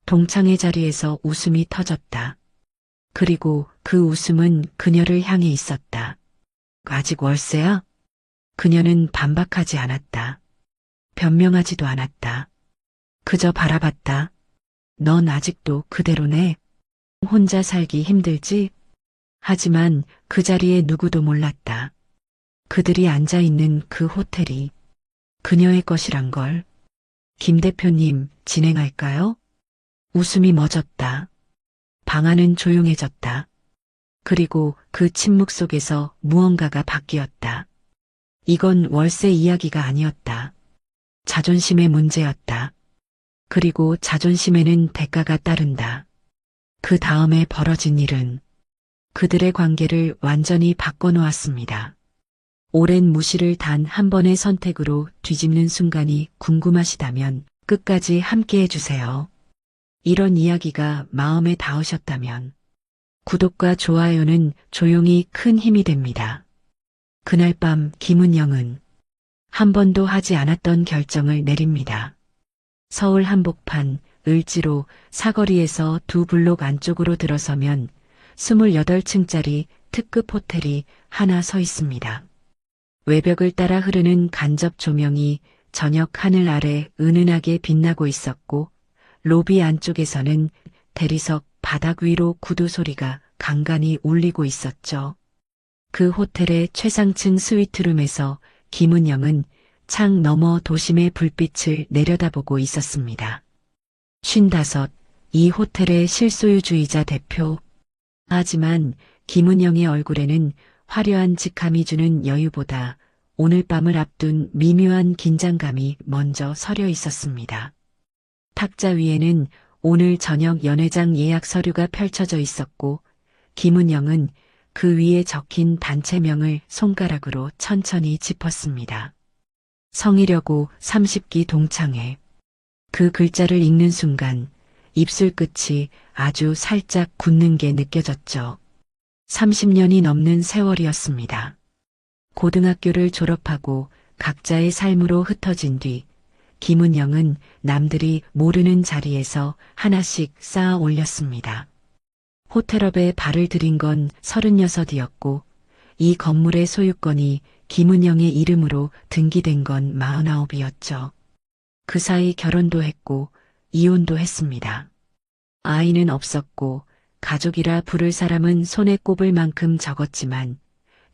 동창의 자리에서 웃음이 터졌다. 그리고 그 웃음은 그녀를 향해 있었다. 아직 월세야? 그녀는 반박하지 않았다. 변명하지도 않았다. 그저 바라봤다. 넌 아직도 그대로네. 혼자 살기 힘들지? 하지만 그 자리에 누구도 몰랐다. 그들이 앉아 있는 그 호텔이 그녀의 것이란 걸. 김 대표님, 진행할까요? 웃음이 멎었다. 방 안은 조용해졌다. 그리고 그 침묵 속에서 무언가가 바뀌었다. 이건 월세 이야기가 아니었다. 자존심의 문제였다. 그리고 자존심에는 대가가 따른다. 그 다음에 벌어진 일은 그들의 관계를 완전히 바꿔놓았습니다. 오랜 무시를 단 한 번의 선택으로 뒤집는 순간이 궁금하시다면 끝까지 함께 해주세요. 이런 이야기가 마음에 닿으셨다면 구독과 좋아요는 조용히 큰 힘이 됩니다. 그날 밤 김은영은 한 번도 하지 않았던 결정을 내립니다. 서울 한복판 을지로 사거리에서 두 블록 안쪽으로 들어서면 28층짜리 특급 호텔이 하나 서 있습니다. 외벽을 따라 흐르는 간접 조명이 저녁 하늘 아래 은은하게 빛나고 있었고 로비 안쪽에서는 대리석 바닥 위로 구두 소리가 간간히 울리고 있었죠. 그 호텔의 최상층 스위트룸에서 김은영은 창 너머 도심의 불빛을 내려다보고 있었습니다. 55, 이 호텔의 실소유주이자 대표. 하지만 김은영의 얼굴에는 화려한 직함이 주는 여유보다 오늘 밤을 앞둔 미묘한 긴장감이 먼저 서려 있었습니다. 탁자 위에는 오늘 저녁 연회장 예약 서류가 펼쳐져 있었고 김은영은 그 위에 적힌 단체명을 손가락으로 천천히 짚었습니다. 성이려고 30기 동창회. 그 글자를 읽는 순간 입술 끝이 아주 살짝 굳는 게 느껴졌죠. 30년이 넘는 세월이었습니다. 고등학교를 졸업하고 각자의 삶으로 흩어진 뒤 김은영은 남들이 모르는 자리에서 하나씩 쌓아 올렸습니다. 호텔업에 발을 들인 건 36이었고 이 건물의 소유권이 김은영의 이름으로 등기된 건 49이었죠. 그 사이 결혼도 했고 이혼도 했습니다. 아이는 없었고 가족이라 부를 사람은 손에 꼽을 만큼 적었지만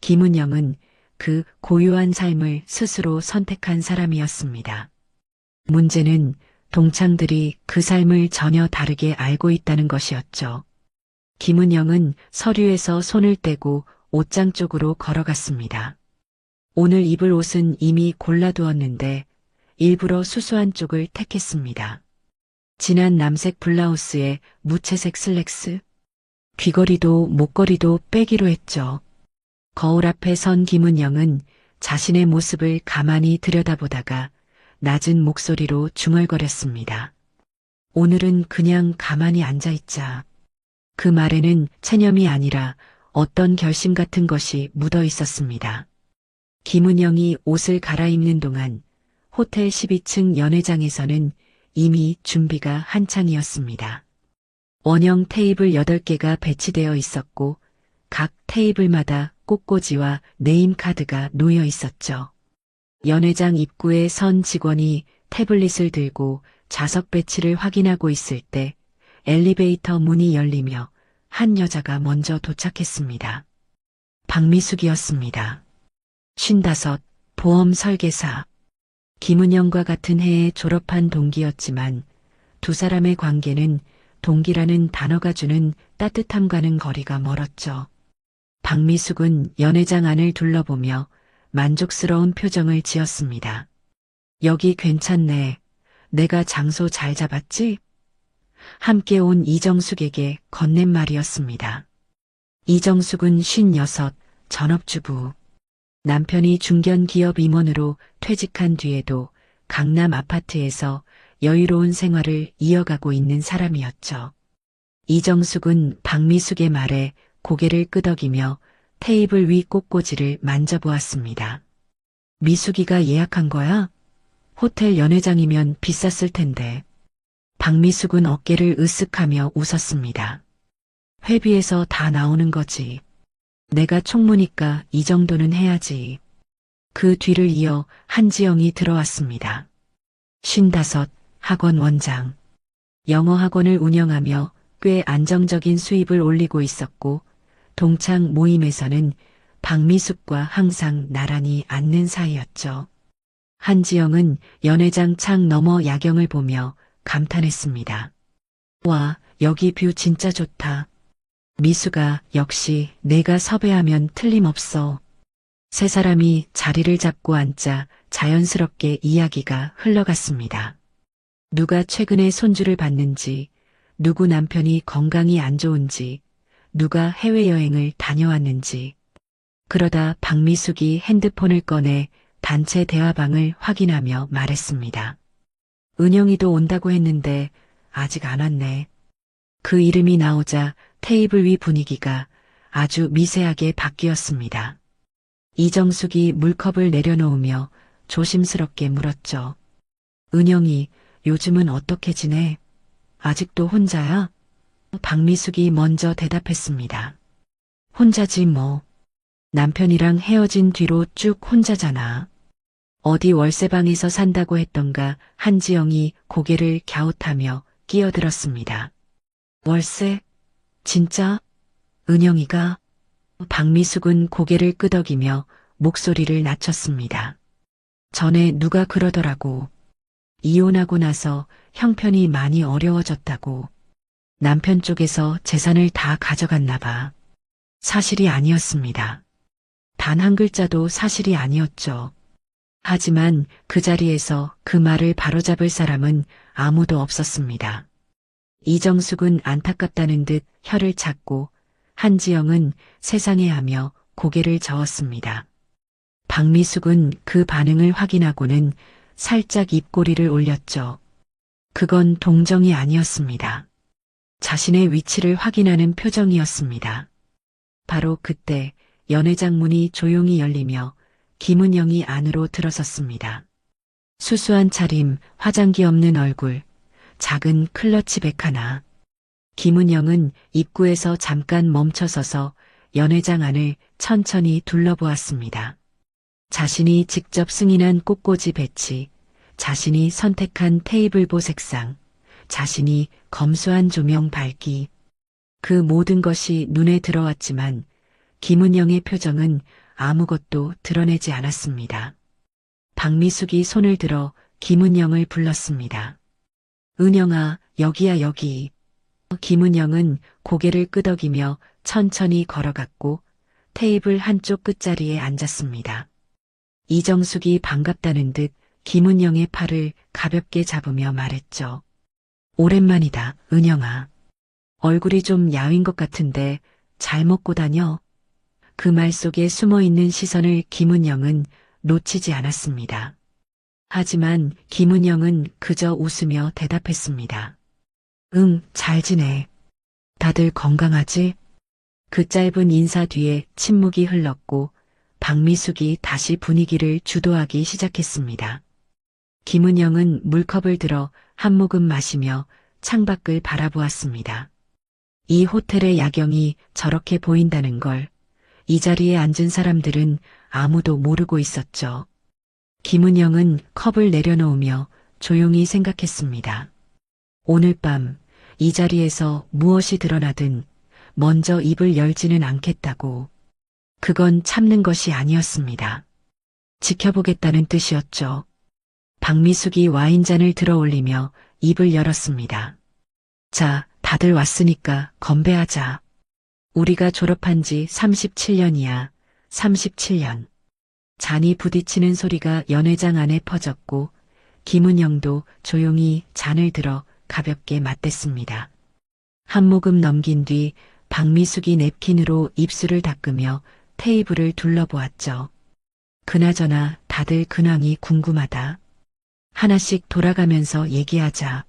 김은영은 그 고유한 삶을 스스로 선택한 사람이었습니다. 문제는 동창들이 그 삶을 전혀 다르게 알고 있다는 것이었죠. 김은영은 서류에서 손을 떼고 옷장 쪽으로 걸어갔습니다. 오늘 입을 옷은 이미 골라두었는데 일부러 수수한 쪽을 택했습니다. 진한 남색 블라우스에 무채색 슬랙스, 귀걸이도 목걸이도 빼기로 했죠. 거울 앞에 선 김은영은 자신의 모습을 가만히 들여다보다가 낮은 목소리로 중얼거렸습니다. 오늘은 그냥 가만히 앉아있자. 그 말에는 체념이 아니라 어떤 결심 같은 것이 묻어 있었습니다. 김은영이 옷을 갈아입는 동안 호텔 12층 연회장에서는 이미 준비가 한창이었습니다. 원형 테이블 8개가 배치되어 있었고 각 테이블마다 꽃꽂이와 네임카드가 놓여 있었죠. 연회장 입구에 선 직원이 태블릿을 들고 좌석 배치를 확인하고 있을 때 엘리베이터 문이 열리며 한 여자가 먼저 도착했습니다. 박미숙이었습니다. 55, 보험 설계사. 김은영과 같은 해에 졸업한 동기였지만 두 사람의 관계는 동기라는 단어가 주는 따뜻함과는 거리가 멀었죠. 박미숙은 연회장 안을 둘러보며 만족스러운 표정을 지었습니다. 여기 괜찮네. 내가 장소 잘 잡았지? 함께 온 이정숙에게 건넨 말이었습니다. 이정숙은 56, 전업주부. 남편이 중견 기업 임원으로 퇴직한 뒤에도 강남 아파트에서 여유로운 생활을 이어가고 있는 사람이었죠. 이정숙은 박미숙의 말에 고개를 끄덕이며 테이블 위 꽃꽂이를 만져보았습니다. 미숙이가 예약한 거야? 호텔 연회장이면 비쌌을 텐데. 박미숙은 어깨를 으쓱하며 웃었습니다. 회비에서 다 나오는 거지. 내가 총무니까 이 정도는 해야지. 그 뒤를 이어 한지영이 들어왔습니다. 55 학원 원장. 영어 학원을 운영하며 꽤 안정적인 수입을 올리고 있었고 동창 모임에서는 박미숙과 항상 나란히 앉는 사이였죠. 한지영은 연회장 창 너머 야경을 보며 감탄했습니다. 와, 여기 뷰 진짜 좋다. 미수가 역시 내가 섭외하면 틀림없어. 세 사람이 자리를 잡고 앉자 자연스럽게 이야기가 흘러갔습니다. 누가 최근에 손주를 봤는지, 누구 남편이 건강이 안 좋은지, 누가 해외여행을 다녀왔는지. 그러다 박미숙이 핸드폰을 꺼내 단체 대화방을 확인하며 말했습니다. 은영이도 온다고 했는데 아직 안 왔네. 그 이름이 나오자 테이블 위 분위기가 아주 미세하게 바뀌었습니다. 이정숙이 물컵을 내려놓으며 조심스럽게 물었죠. 은영이 요즘은 어떻게 지내? 아직도 혼자야? 박미숙이 먼저 대답했습니다. 혼자지 뭐. 남편이랑 헤어진 뒤로 쭉 혼자잖아. 어디 월세방에서 산다고 했던가. 한지영이 고개를 갸웃하며 끼어들었습니다. 월세? 진짜? 은영이가? 박미숙은 고개를 끄덕이며 목소리를 낮췄습니다. 전에 누가 그러더라고. 이혼하고 나서 형편이 많이 어려워졌다고. 남편 쪽에서 재산을 다 가져갔나 봐. 사실이 아니었습니다. 단 한 글자도 사실이 아니었죠. 하지만 그 자리에서 그 말을 바로잡을 사람은 아무도 없었습니다. 이정숙은 안타깝다는 듯 혀를 찾고 한지영은 세상에 하며 고개를 저었습니다. 박미숙은 그 반응을 확인하고는 살짝 입꼬리를 올렸죠. 그건 동정이 아니었습니다. 자신의 위치를 확인하는 표정이었습니다. 바로 그때 연회장 문이 조용히 열리며 김은영이 안으로 들어섰습니다. 수수한 차림, 화장기 없는 얼굴, 작은 클러치백 하나. 김은영은 입구에서 잠깐 멈춰서서 연회장 안을 천천히 둘러보았습니다. 자신이 직접 승인한 꽃꽂이 배치, 자신이 선택한 테이블보 색상, 자신이 검소한 조명 밝기. 그 모든 것이 눈에 들어왔지만 김은영의 표정은 아무것도 드러내지 않았습니다. 박미숙이 손을 들어 김은영을 불렀습니다. 은영아, 여기야 여기. 김은영은 고개를 끄덕이며 천천히 걸어갔고 테이블 한쪽 끝자리에 앉았습니다. 이정숙이 반갑다는 듯 김은영의 팔을 가볍게 잡으며 말했죠. 오랜만이다, 은영아. 얼굴이 좀 야윈 것 같은데 잘 먹고 다녀. 그 말 속에 숨어있는 시선을 김은영은 놓치지 않았습니다. 하지만 김은영은 그저 웃으며 대답했습니다. 응, 잘 지내. 다들 건강하지? 그 짧은 인사 뒤에 침묵이 흘렀고 박미숙이 다시 분위기를 주도하기 시작했습니다. 김은영은 물컵을 들어 한 모금 마시며 창밖을 바라보았습니다. 이 호텔의 야경이 저렇게 보인다는 걸 이 자리에 앉은 사람들은 아무도 모르고 있었죠. 김은영은 컵을 내려놓으며 조용히 생각했습니다. 오늘 밤 이 자리에서 무엇이 드러나든 먼저 입을 열지는 않겠다고. 그건 참는 것이 아니었습니다. 지켜보겠다는 뜻이었죠. 박미숙이 와인잔을 들어 올리며 입을 열었습니다. 자, 다들 왔으니까 건배하자. 우리가 졸업한 지 37년이야. 37년. 잔이 부딪히는 소리가 연회장 안에 퍼졌고 김은영도 조용히 잔을 들어 가볍게 맞댔습니다. 한 모금 넘긴 뒤 박미숙이 냅킨으로 입술을 닦으며 테이블을 둘러보았죠. 그나저나 다들 근황이 궁금하다. 하나씩 돌아가면서 얘기하자.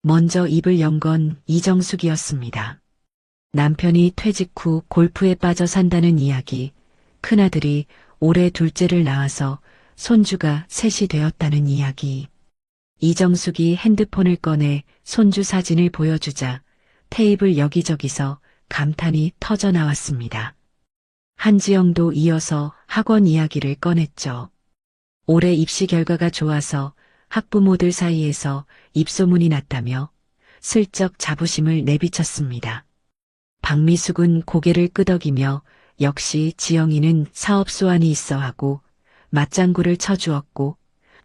먼저 입을 연 건 이정숙이었습니다. 남편이 퇴직 후 골프에 빠져 산다는 이야기, 큰아들이 올해 둘째를 낳아서 손주가 셋이 되었다는 이야기. 이정숙이 핸드폰을 꺼내 손주 사진을 보여주자 테이블 여기저기서 감탄이 터져 나왔습니다. 한지영도 이어서 학원 이야기를 꺼냈죠. 올해 입시 결과가 좋아서 학부모들 사이에서 입소문이 났다며 슬쩍 자부심을 내비쳤습니다. 박미숙은 고개를 끄덕이며 역시 지영이는 사업 소환이 있어 하고 맞장구를 쳐주었고,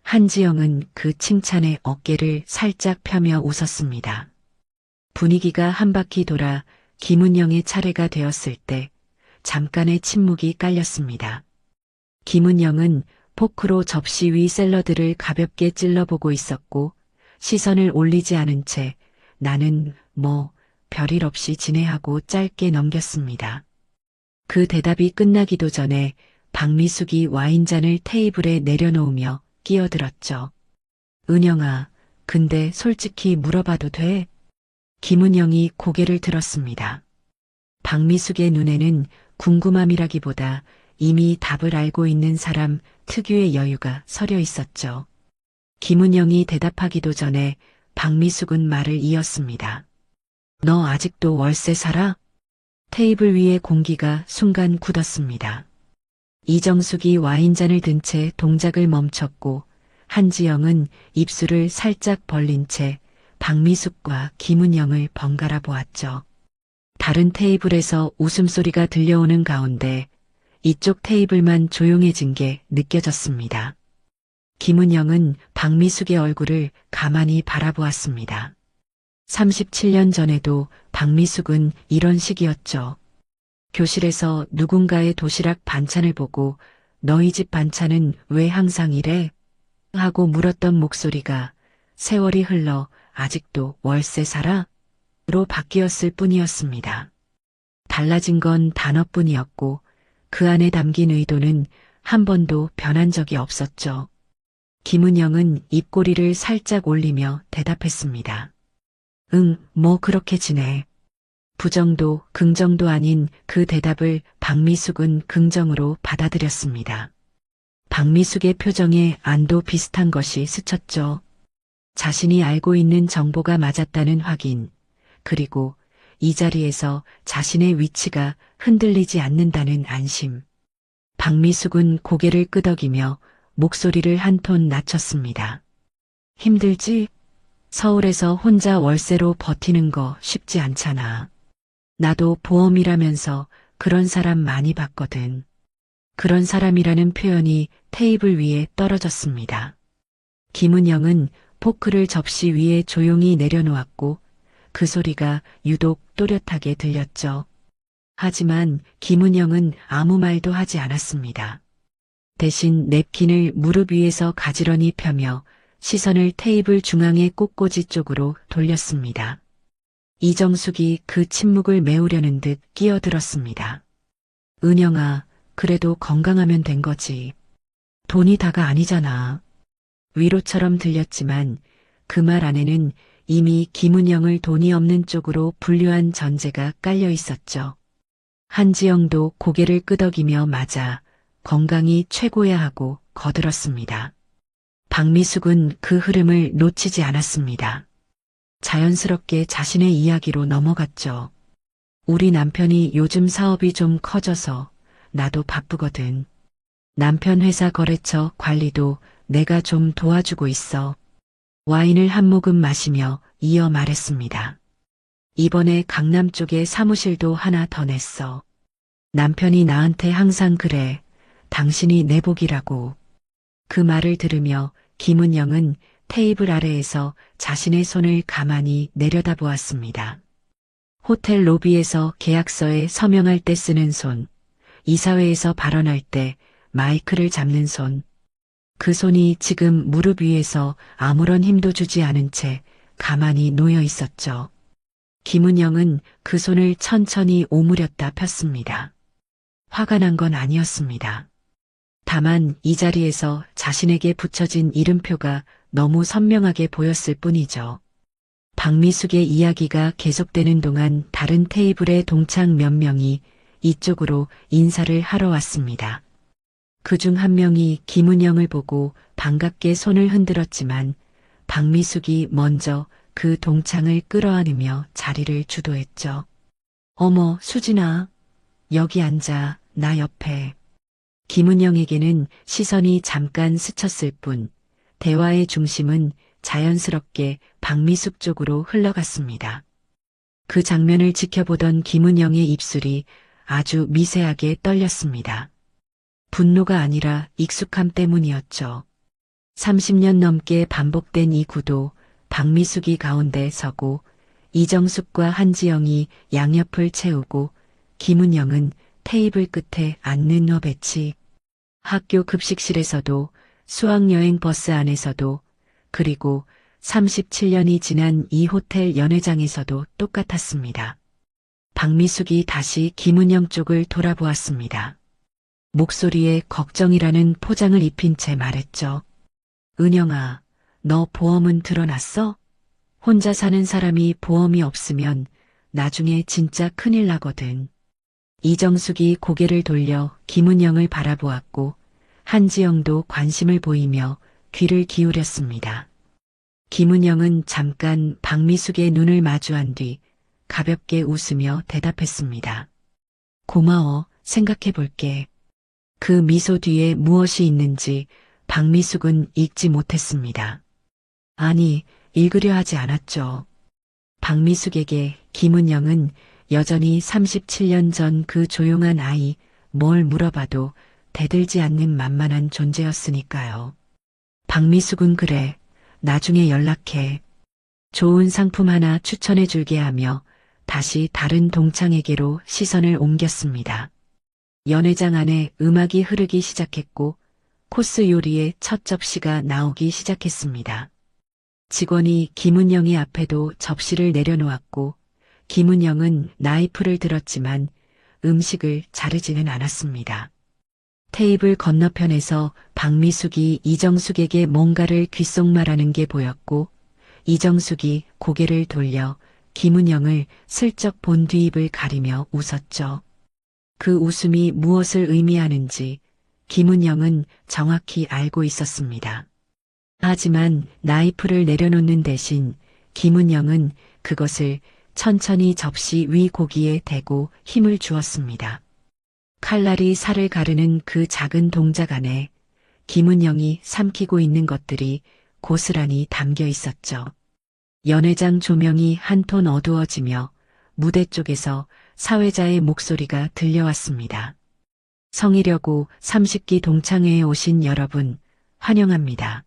한지영은 그 칭찬에 어깨를 살짝 펴며 웃었습니다. 분위기가 한 바퀴 돌아 김은영의 차례가 되었을 때 잠깐의 침묵이 깔렸습니다. 김은영은 포크로 접시 위 샐러드를 가볍게 찔러보고 있었고, 시선을 올리지 않은 채 나는 별일 없이 지내하고 짧게 넘겼습니다. 그 대답이 끝나기도 전에 박미숙이 와인잔을 테이블에 내려놓으며 끼어들었죠. 은영아, 근데 솔직히 물어봐도 돼? 김은영이 고개를 들었습니다. 박미숙의 눈에는 궁금함이라기보다 이미 답을 알고 있는 사람 특유의 여유가 서려 있었죠. 김은영이 대답하기도 전에 박미숙은 말을 이었습니다. 너 아직도 월세 살아? 테이블 위의 공기가 순간 굳었습니다. 이정숙이 와인잔을 든 채 동작을 멈췄고, 한지영은 입술을 살짝 벌린 채 박미숙과 김은영을 번갈아 보았죠. 다른 테이블에서 웃음소리가 들려오는 가운데 이쪽 테이블만 조용해진 게 느껴졌습니다. 김은영은 박미숙의 얼굴을 가만히 바라보았습니다. 37년 전에도 박미숙은 이런 식이었죠. 교실에서 누군가의 도시락 반찬을 보고 너희 집 반찬은 왜 항상 이래? 하고 물었던 목소리가 세월이 흘러 아직도 월세 살아? 로 바뀌었을 뿐이었습니다. 달라진 건 단어뿐이었고 그 안에 담긴 의도는 한 번도 변한 적이 없었죠. 김은영은 입꼬리를 살짝 올리며 대답했습니다. 응, 그렇게 지내. 부정도 긍정도 아닌 그 대답을 박미숙은 긍정으로 받아들였습니다. 박미숙의 표정에 안도 비슷한 것이 스쳤죠. 자신이 알고 있는 정보가 맞았다는 확인, 그리고 이 자리에서 자신의 위치가 흔들리지 않는다는 안심. 박미숙은 고개를 끄덕이며 목소리를 한 톤 낮췄습니다. 힘들지? 서울에서 혼자 월세로 버티는 거 쉽지 않잖아. 나도 보험이라면서 그런 사람 많이 봤거든. 그런 사람이라는 표현이 테이블 위에 떨어졌습니다. 김은영은 포크를 접시 위에 조용히 내려놓았고 그 소리가 유독 또렷하게 들렸죠. 하지만 김은영은 아무 말도 하지 않았습니다. 대신 냅킨을 무릎 위에서 가지런히 펴며 시선을 테이블 중앙의 꽃꽂이 쪽으로 돌렸습니다. 이정숙이 그 침묵을 메우려는 듯 끼어들었습니다. 은영아, 그래도 건강하면 된 거지. 돈이 다가 아니잖아. 위로처럼 들렸지만 그 말 안에는 이미 김은영을 돈이 없는 쪽으로 분류한 전제가 깔려 있었죠. 한지영도 고개를 끄덕이며 맞아 건강이 최고야 하고 거들었습니다. 박미숙은 그 흐름을 놓치지 않았습니다. 자연스럽게 자신의 이야기로 넘어갔죠. 우리 남편이 요즘 사업이 좀 커져서 나도 바쁘거든. 남편 회사 거래처 관리도 내가 좀 도와주고 있어. 와인을 한 모금 마시며 이어 말했습니다. 이번에 강남 쪽에 사무실도 하나 더 냈어. 남편이 나한테 항상 그래. 당신이 내 복이라고. 그 말을 들으며 김은영은 테이블 아래에서 자신의 손을 가만히 내려다보았습니다. 호텔 로비에서 계약서에 서명할 때 쓰는 손, 이사회에서 발언할 때 마이크를 잡는 손, 그 손이 지금 무릎 위에서 아무런 힘도 주지 않은 채 가만히 놓여 있었죠. 김은영은 그 손을 천천히 오므렸다 폈습니다. 화가 난 건 아니었습니다. 다만 이 자리에서 자신에게 붙여진 이름표가 너무 선명하게 보였을 뿐이죠. 박미숙의 이야기가 계속되는 동안 다른 테이블의 동창 몇 명이 이쪽으로 인사를 하러 왔습니다. 그중 한 명이 김은영을 보고 반갑게 손을 흔들었지만 박미숙이 먼저 그 동창을 끌어안으며 자리를 주도했죠. 어머, 수진아. 여기 앉아, 나 옆에. 김은영에게는 시선이 잠깐 스쳤을 뿐, 대화의 중심은 자연스럽게 박미숙 쪽으로 흘러갔습니다. 그 장면을 지켜보던 김은영의 입술이 아주 미세하게 떨렸습니다. 분노가 아니라 익숙함 때문이었죠. 30년 넘게 반복된 이 구도, 박미숙이 가운데 서고 이정숙과 한지영이 양옆을 채우고 김은영은 테이블 끝에 앉는 배치. 학교 급식실에서도 수학여행 버스 안에서도 그리고 37년이 지난 이 호텔 연회장에서도 똑같았습니다. 박미숙이 다시 김은영 쪽을 돌아보았습니다. 목소리에 걱정이라는 포장을 입힌 채 말했죠. 은영아, 너 보험은 들어놨어? 혼자 사는 사람이 보험이 없으면 나중에 진짜 큰일 나거든. 이정숙이 고개를 돌려 김은영을 바라보았고 한지영도 관심을 보이며 귀를 기울였습니다. 김은영은 잠깐 박미숙의 눈을 마주한 뒤 가볍게 웃으며 대답했습니다. 고마워, 생각해 볼게. 그 미소 뒤에 무엇이 있는지 박미숙은 읽지 못했습니다. 아니, 읽으려 하지 않았죠. 박미숙에게 김은영은 여전히 37년 전 그 조용한 아이, 뭘 물어봐도 대들지 않는 만만한 존재였으니까요. 박미숙은 그래, 나중에 연락해. 좋은 상품 하나 추천해 줄게 하며 다시 다른 동창에게로 시선을 옮겼습니다. 연회장 안에 음악이 흐르기 시작했고 코스 요리의 첫 접시가 나오기 시작했습니다. 직원이 김은영의 앞에도 접시를 내려놓았고 김은영은 나이프를 들었지만 음식을 자르지는 않았습니다. 테이블 건너편에서 박미숙이 이정숙에게 뭔가를 귓속말하는 게 보였고 이정숙이 고개를 돌려 김은영을 슬쩍 본 뒤입을 가리며 웃었죠. 그 웃음이 무엇을 의미하는지 김은영은 정확히 알고 있었습니다. 하지만 나이프를 내려놓는 대신 김은영은 그것을 천천히 접시 위 고기에 대고 힘을 주었습니다. 칼날이 살을 가르는 그 작은 동작 안에 김은영이 삼키고 있는 것들이 고스란히 담겨 있었죠. 연회장 조명이 한 톤 어두워지며 무대 쪽에서 사회자의 목소리가 들려왔습니다. 성이려고 30기 동창회에 오신 여러분, 환영합니다.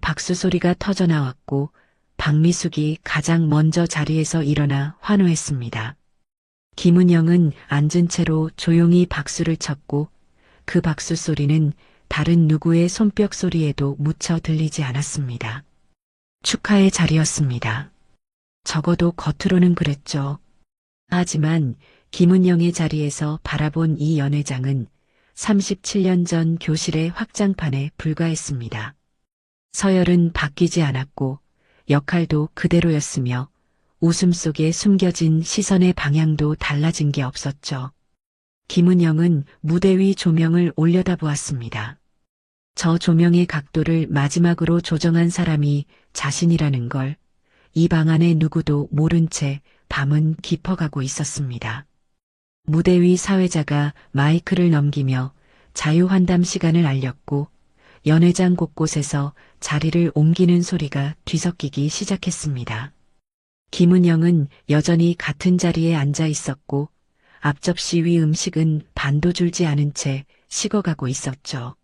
박수 소리가 터져나왔고 박미숙이 가장 먼저 자리에서 일어나 환호했습니다. 김은영은 앉은 채로 조용히 박수를 쳤고 그 박수 소리는 다른 누구의 손뼉 소리에도 묻혀 들리지 않았습니다. 축하의 자리였습니다. 적어도 겉으로는 그랬죠. 하지만 김은영의 자리에서 바라본 이 연회장은 37년 전 교실의 확장판에 불과했습니다. 서열은 바뀌지 않았고 역할도 그대로였으며 웃음 속에 숨겨진 시선의 방향도 달라진 게 없었죠. 김은영은 무대 위 조명을 올려다보았습니다. 저 조명의 각도를 마지막으로 조정한 사람이 자신이라는 걸 이 방 안에 누구도 모른 채 밤은 깊어가고 있었습니다. 무대 위 사회자가 마이크를 넘기며 자유환담 시간을 알렸고 연회장 곳곳에서 자리를 옮기는 소리가 뒤섞이기 시작했습니다. 김은영은 여전히 같은 자리에 앉아 있었고 앞접시 위 음식은 반도 줄지 않은 채 식어가고 있었죠.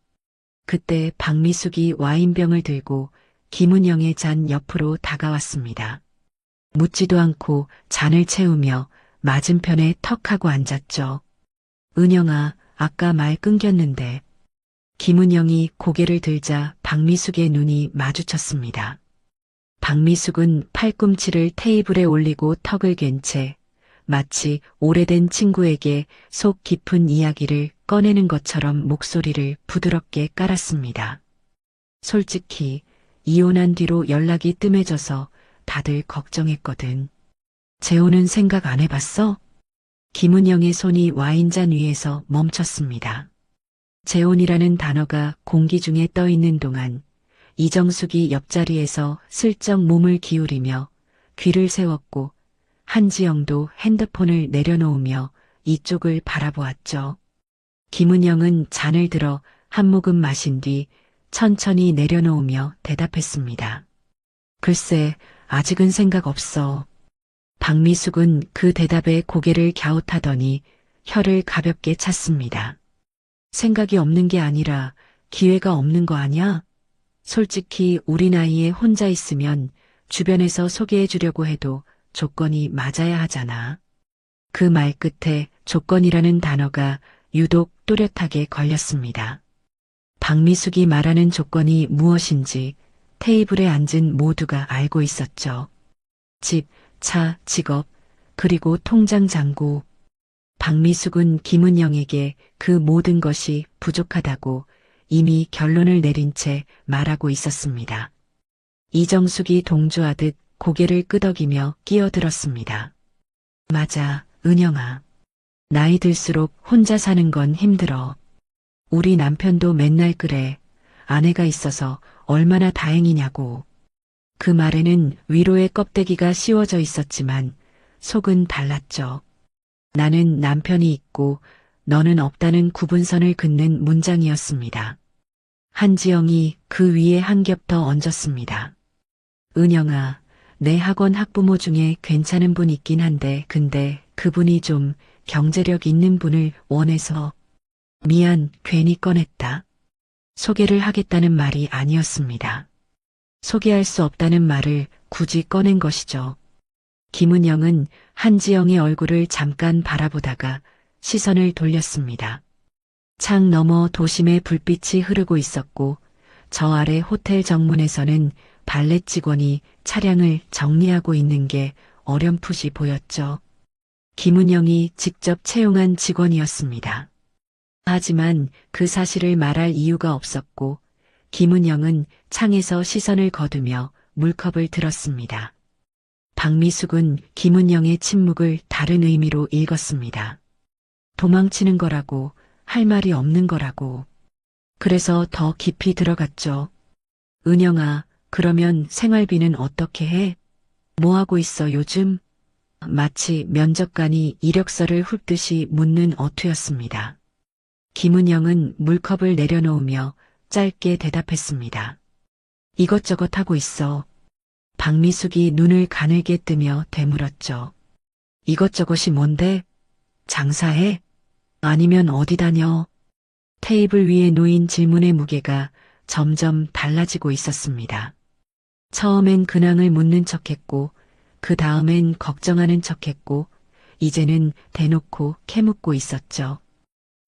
그때 박미숙이 와인병을 들고 김은영의 잔 옆으로 다가왔습니다. 묻지도 않고 잔을 채우며 맞은편에 턱 하고 앉았죠. 은영아, 아까 말 끊겼는데. 김은영이 고개를 들자 박미숙의 눈이 마주쳤습니다. 박미숙은 팔꿈치를 테이블에 올리고 턱을 괸 채 마치 오래된 친구에게 속 깊은 이야기를 꺼내는 것처럼 목소리를 부드럽게 깔았습니다. 솔직히 이혼한 뒤로 연락이 뜸해져서 다들 걱정했거든. 재혼은 생각 안 해봤어? 김은영의 손이 와인잔 위에서 멈췄습니다. 재혼이라는 단어가 공기 중에 떠 있는 동안 이정숙이 옆자리에서 슬쩍 몸을 기울이며 귀를 세웠고 한지영도 핸드폰을 내려놓으며 이쪽을 바라보았죠. 김은영은 잔을 들어 한 모금 마신 뒤 천천히 내려놓으며 대답했습니다. 글쎄, 아직은 생각 없어. 박미숙은 그 대답에 고개를 갸웃하더니 혀를 가볍게 찼습니다. 생각이 없는 게 아니라 기회가 없는 거 아냐? 솔직히 우리 나이에 혼자 있으면 주변에서 소개해 주려고 해도 조건이 맞아야 하잖아. 그 말 끝에 조건이라는 단어가 유독 또렷하게 걸렸습니다. 박미숙이 말하는 조건이 무엇인지 테이블에 앉은 모두가 알고 있었죠. 집, 차, 직업, 그리고 통장 잔고. 박미숙은 김은영에게 그 모든 것이 부족하다고 이미 결론을 내린 채 말하고 있었습니다. 이정숙이 동조하듯 고개를 끄덕이며 끼어들었습니다. 맞아, 은영아. 나이 들수록 혼자 사는 건 힘들어. 우리 남편도 맨날 그래. 아내가 있어서 얼마나 다행이냐고. 그 말에는 위로의 껍데기가 씌워져 있었지만 속은 달랐죠. 나는 남편이 있고 너는 없다는 구분선을 긋는 문장이었습니다. 한지영이 그 위에 한 겹 더 얹었습니다. 은영아, 내 학원 학부모 중에 괜찮은 분 있긴 한데 근데 그분이 좀 경제력 있는 분을 원해서. 미안, 괜히 꺼냈다. 소개를 하겠다는 말이 아니었습니다. 소개할 수 없다는 말을 굳이 꺼낸 것이죠. 김은영은 한지영의 얼굴을 잠깐 바라보다가 시선을 돌렸습니다. 창 너머 도심의 불빛이 흐르고 있었고 저 아래 호텔 정문에서는 발렛 직원이 차량을 정리하고 있는 게 어렴풋이 보였죠. 김은영이 직접 채용한 직원이었습니다. 하지만 그 사실을 말할 이유가 없었고 김은영은 창에서 시선을 거두며 물컵을 들었습니다. 박미숙은 김은영의 침묵을 다른 의미로 읽었습니다. 도망치는 거라고, 할 말이 없는 거라고. 그래서 더 깊이 들어갔죠. 은영아, 그러면 생활비는 어떻게 해? 뭐 하고 있어 요즘? 마치 면접관이 이력서를 훑듯이 묻는 어투였습니다. 김은영은 물컵을 내려놓으며 짧게 대답했습니다. 이것저것 하고 있어. 박미숙이 눈을 가늘게 뜨며 되물었죠. 이것저것이 뭔데? 장사해? 아니면 어디 다녀? 테이블 위에 놓인 질문의 무게가 점점 달라지고 있었습니다. 처음엔 근황을 묻는 척했고 그 다음엔 걱정하는 척했고 이제는 대놓고 캐묻고 있었죠.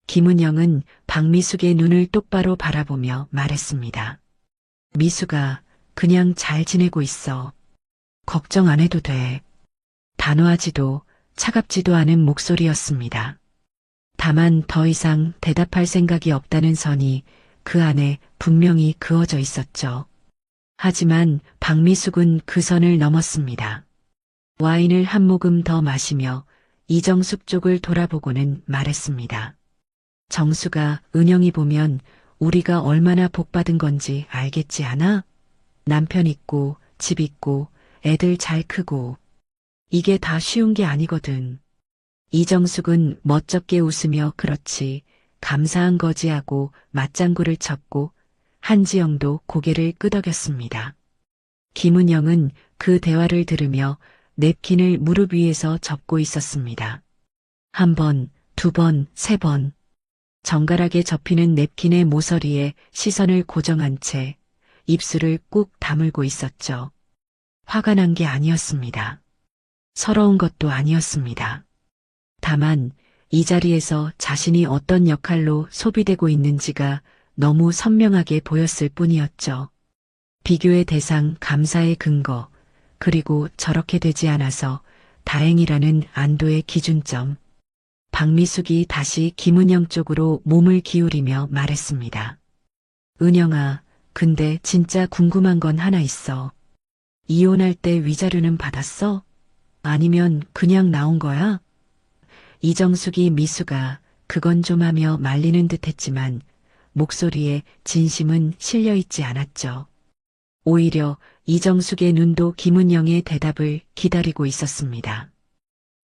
김은영은 박미숙의 눈을 똑바로 바라보며 말했습니다. 미숙아, 그냥 잘 지내고 있어. 걱정 안 해도 돼. 단호하지도 차갑지도 않은 목소리였습니다. 다만 더 이상 대답할 생각이 없다는 선이 그 안에 분명히 그어져 있었죠. 하지만 박미숙은 그 선을 넘었습니다. 와인을 한 모금 더 마시며 이정숙 쪽을 돌아보고는 말했습니다. 정수가 은영이 보면 우리가 얼마나 복받은 건지 알겠지 않아? 남편 있고 집 있고 애들 잘 크고 이게 다 쉬운 게 아니거든. 이정숙은 멋쩍게 웃으며 그렇지 감사한 거지 하고 맞장구를 쳤고 한지영도 고개를 끄덕였습니다. 김은영은 그 대화를 들으며 냅킨을 무릎 위에서 접고 있었습니다. 한 번, 두 번, 세 번. 정갈하게 접히는 냅킨의 모서리에 시선을 고정한 채 입술을 꾹 다물고 있었죠. 화가 난 게 아니었습니다. 서러운 것도 아니었습니다. 다만 이 자리에서 자신이 어떤 역할로 소비되고 있는지가 너무 선명하게 보였을 뿐이었죠. 비교의 대상, 감사의 근거, 그리고 저렇게 되지 않아서 다행이라는 안도의 기준점. 박미숙이 다시 김은영 쪽으로 몸을 기울이며 말했습니다. 은영아, 근데 진짜 궁금한 건 하나 있어. 이혼할 때 위자료는 받았어? 아니면 그냥 나온 거야? 이정숙이 미수가 그건 좀 하며 말리는 듯 했지만 목소리에 진심은 실려 있지 않았죠. 오히려 이정숙의 눈도 김은영의 대답을 기다리고 있었습니다.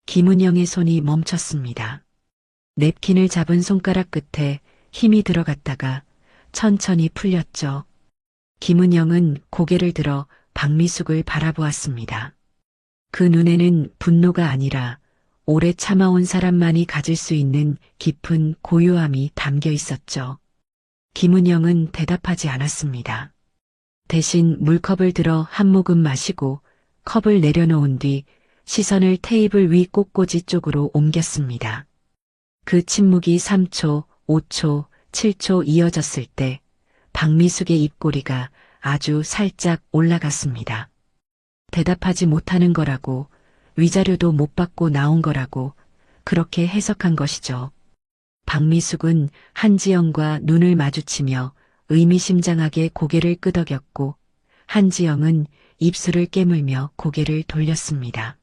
김은영의 손이 멈췄습니다. 냅킨을 잡은 손가락 끝에 힘이 들어갔다가 천천히 풀렸죠. 김은영은 고개를 들어 박미숙을 바라보았습니다. 그 눈에는 분노가 아니라 오래 참아온 사람만이 가질 수 있는 깊은 고요함이 담겨 있었죠. 김은영은 대답하지 않았습니다. 대신 물컵을 들어 한 모금 마시고 컵을 내려놓은 뒤 시선을 테이블 위 꽃꽂이 쪽으로 옮겼습니다. 그 침묵이 3초, 5초, 7초 이어졌을 때 박미숙의 입꼬리가 아주 살짝 올라갔습니다. 대답하지 못하는 거라고, 위자료도 못 받고 나온 거라고 그렇게 해석한 것이죠. 박미숙은 한지영과 눈을 마주치며 의미심장하게 고개를 끄덕였고 한지영은 입술을 깨물며 고개를 돌렸습니다.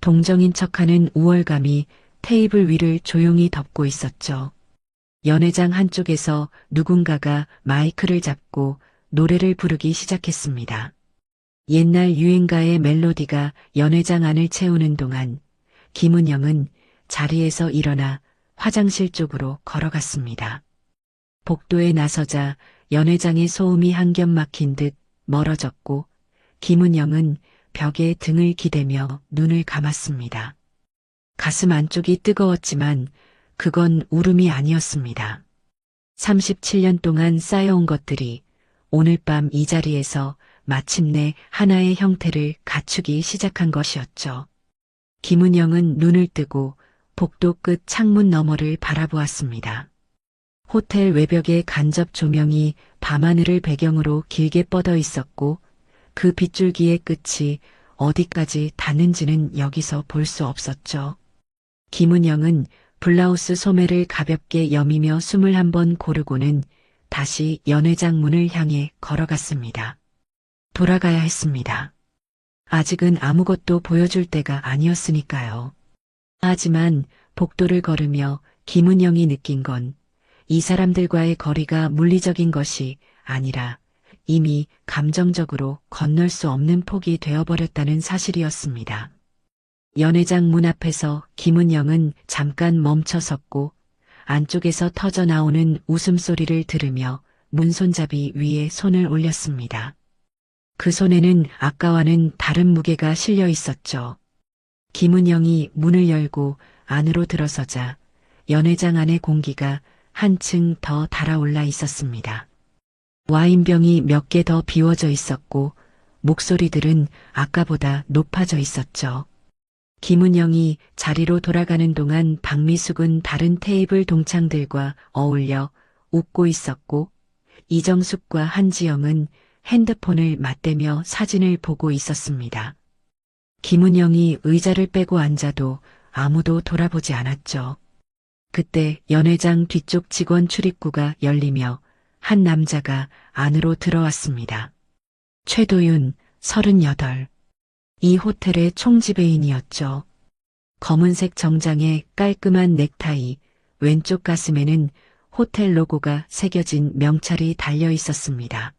동정인 척하는 우월감이 테이블 위를 조용히 덮고 있었죠. 연회장 한쪽에서 누군가가 마이크를 잡고 노래를 부르기 시작했습니다. 옛날 유행가의 멜로디가 연회장 안을 채우는 동안 김은영은 자리에서 일어나 화장실 쪽으로 걸어갔습니다. 복도에 나서자 연회장의 소음이 한 겹 막힌 듯 멀어졌고 김은영은 벽에 등을 기대며 눈을 감았습니다. 가슴 안쪽이 뜨거웠지만 그건 울음이 아니었습니다. 37년 동안 쌓여온 것들이 오늘 밤 이 자리에서 마침내 하나의 형태를 갖추기 시작한 것이었죠. 김은영은 눈을 뜨고 복도 끝 창문 너머를 바라보았습니다. 호텔 외벽의 간접 조명이 밤하늘을 배경으로 길게 뻗어 있었고 그 빗줄기의 끝이 어디까지 닿는지는 여기서 볼 수 없었죠. 김은영은 블라우스 소매를 가볍게 여미며 숨을 한번 고르고는 다시 연회장 문을 향해 걸어갔습니다. 돌아가야 했습니다. 아직은 아무것도 보여줄 때가 아니었으니까요. 하지만 복도를 걸으며 김은영이 느낀 건 이 사람들과의 거리가 물리적인 것이 아니라 이미 감정적으로 건널 수 없는 폭이 되어버렸다는 사실이었습니다. 연회장 문 앞에서 김은영은 잠깐 멈춰 섰고 안쪽에서 터져 나오는 웃음소리를 들으며 문손잡이 위에 손을 올렸습니다. 그 손에는 아까와는 다른 무게가 실려 있었죠. 김은영이 문을 열고 안으로 들어서자 연회장 안의 공기가 한층 더 달아올라 있었습니다. 와인병이 몇 개 더 비워져 있었고 목소리들은 아까보다 높아져 있었죠. 김은영이 자리로 돌아가는 동안 박미숙은 다른 테이블 동창들과 어울려 웃고 있었고 이정숙과 한지영은 핸드폰을 맞대며 사진을 보고 있었습니다. 김은영이 의자를 빼고 앉아도 아무도 돌아보지 않았죠. 그때 연회장 뒤쪽 직원 출입구가 열리며 한 남자가 안으로 들어왔습니다. 최도윤, 38. 이 호텔의 총지배인이었죠. 검은색 정장에 깔끔한 넥타이, 왼쪽 가슴에는 호텔 로고가 새겨진 명찰이 달려 있었습니다.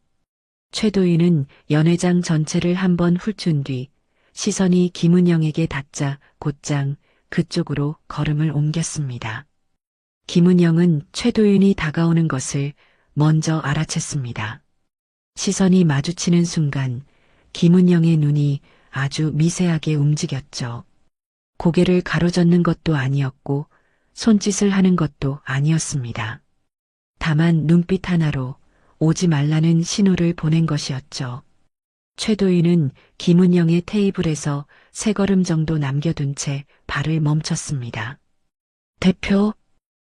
최도윤은 연회장 전체를 한번 훑은 뒤 시선이 김은영에게 닿자 곧장 그쪽으로 걸음을 옮겼습니다. 김은영은 최도윤이 다가오는 것을 먼저 알아챘습니다. 시선이 마주치는 순간 김은영의 눈이 아주 미세하게 움직였죠. 고개를 가로젓는 것도 아니었고 손짓을 하는 것도 아니었습니다. 다만 눈빛 하나로 오지 말라는 신호를 보낸 것이었죠. 최도윤은 김은영의 테이블에서 세 걸음 정도 남겨둔 채 발을 멈췄습니다. 대표?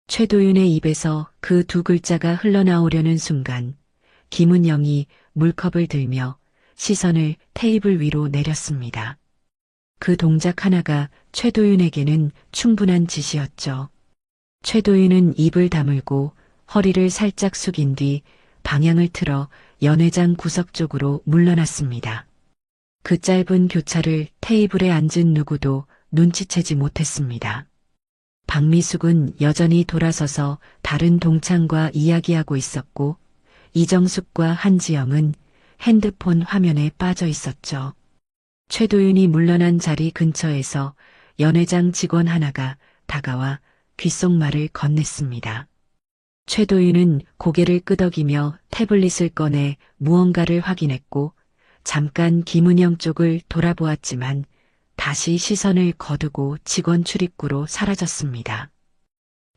최도윤의 입에서 그 두 글자가 흘러나오려는 순간 김은영이 물컵을 들며 시선을 테이블 위로 내렸습니다. 그 동작 하나가 최도윤에게는 충분한 지시였죠. 최도윤은 입을 다물고 허리를 살짝 숙인 뒤 방향을 틀어 연회장 구석 쪽으로 물러났습니다. 그 짧은 교차를 테이블에 앉은 누구도 눈치채지 못했습니다. 박미숙은 여전히 돌아서서 다른 동창과 이야기하고 있었고 이정숙과 한지영은 핸드폰 화면에 빠져 있었죠. 최도윤이 물러난 자리 근처에서 연회장 직원 하나가 다가와 귓속말을 건넸습니다. 최도윤은 고개를 끄덕이며 태블릿을 꺼내 무언가를 확인했고 잠깐 김은영 쪽을 돌아보았지만 다시 시선을 거두고 직원 출입구로 사라졌습니다.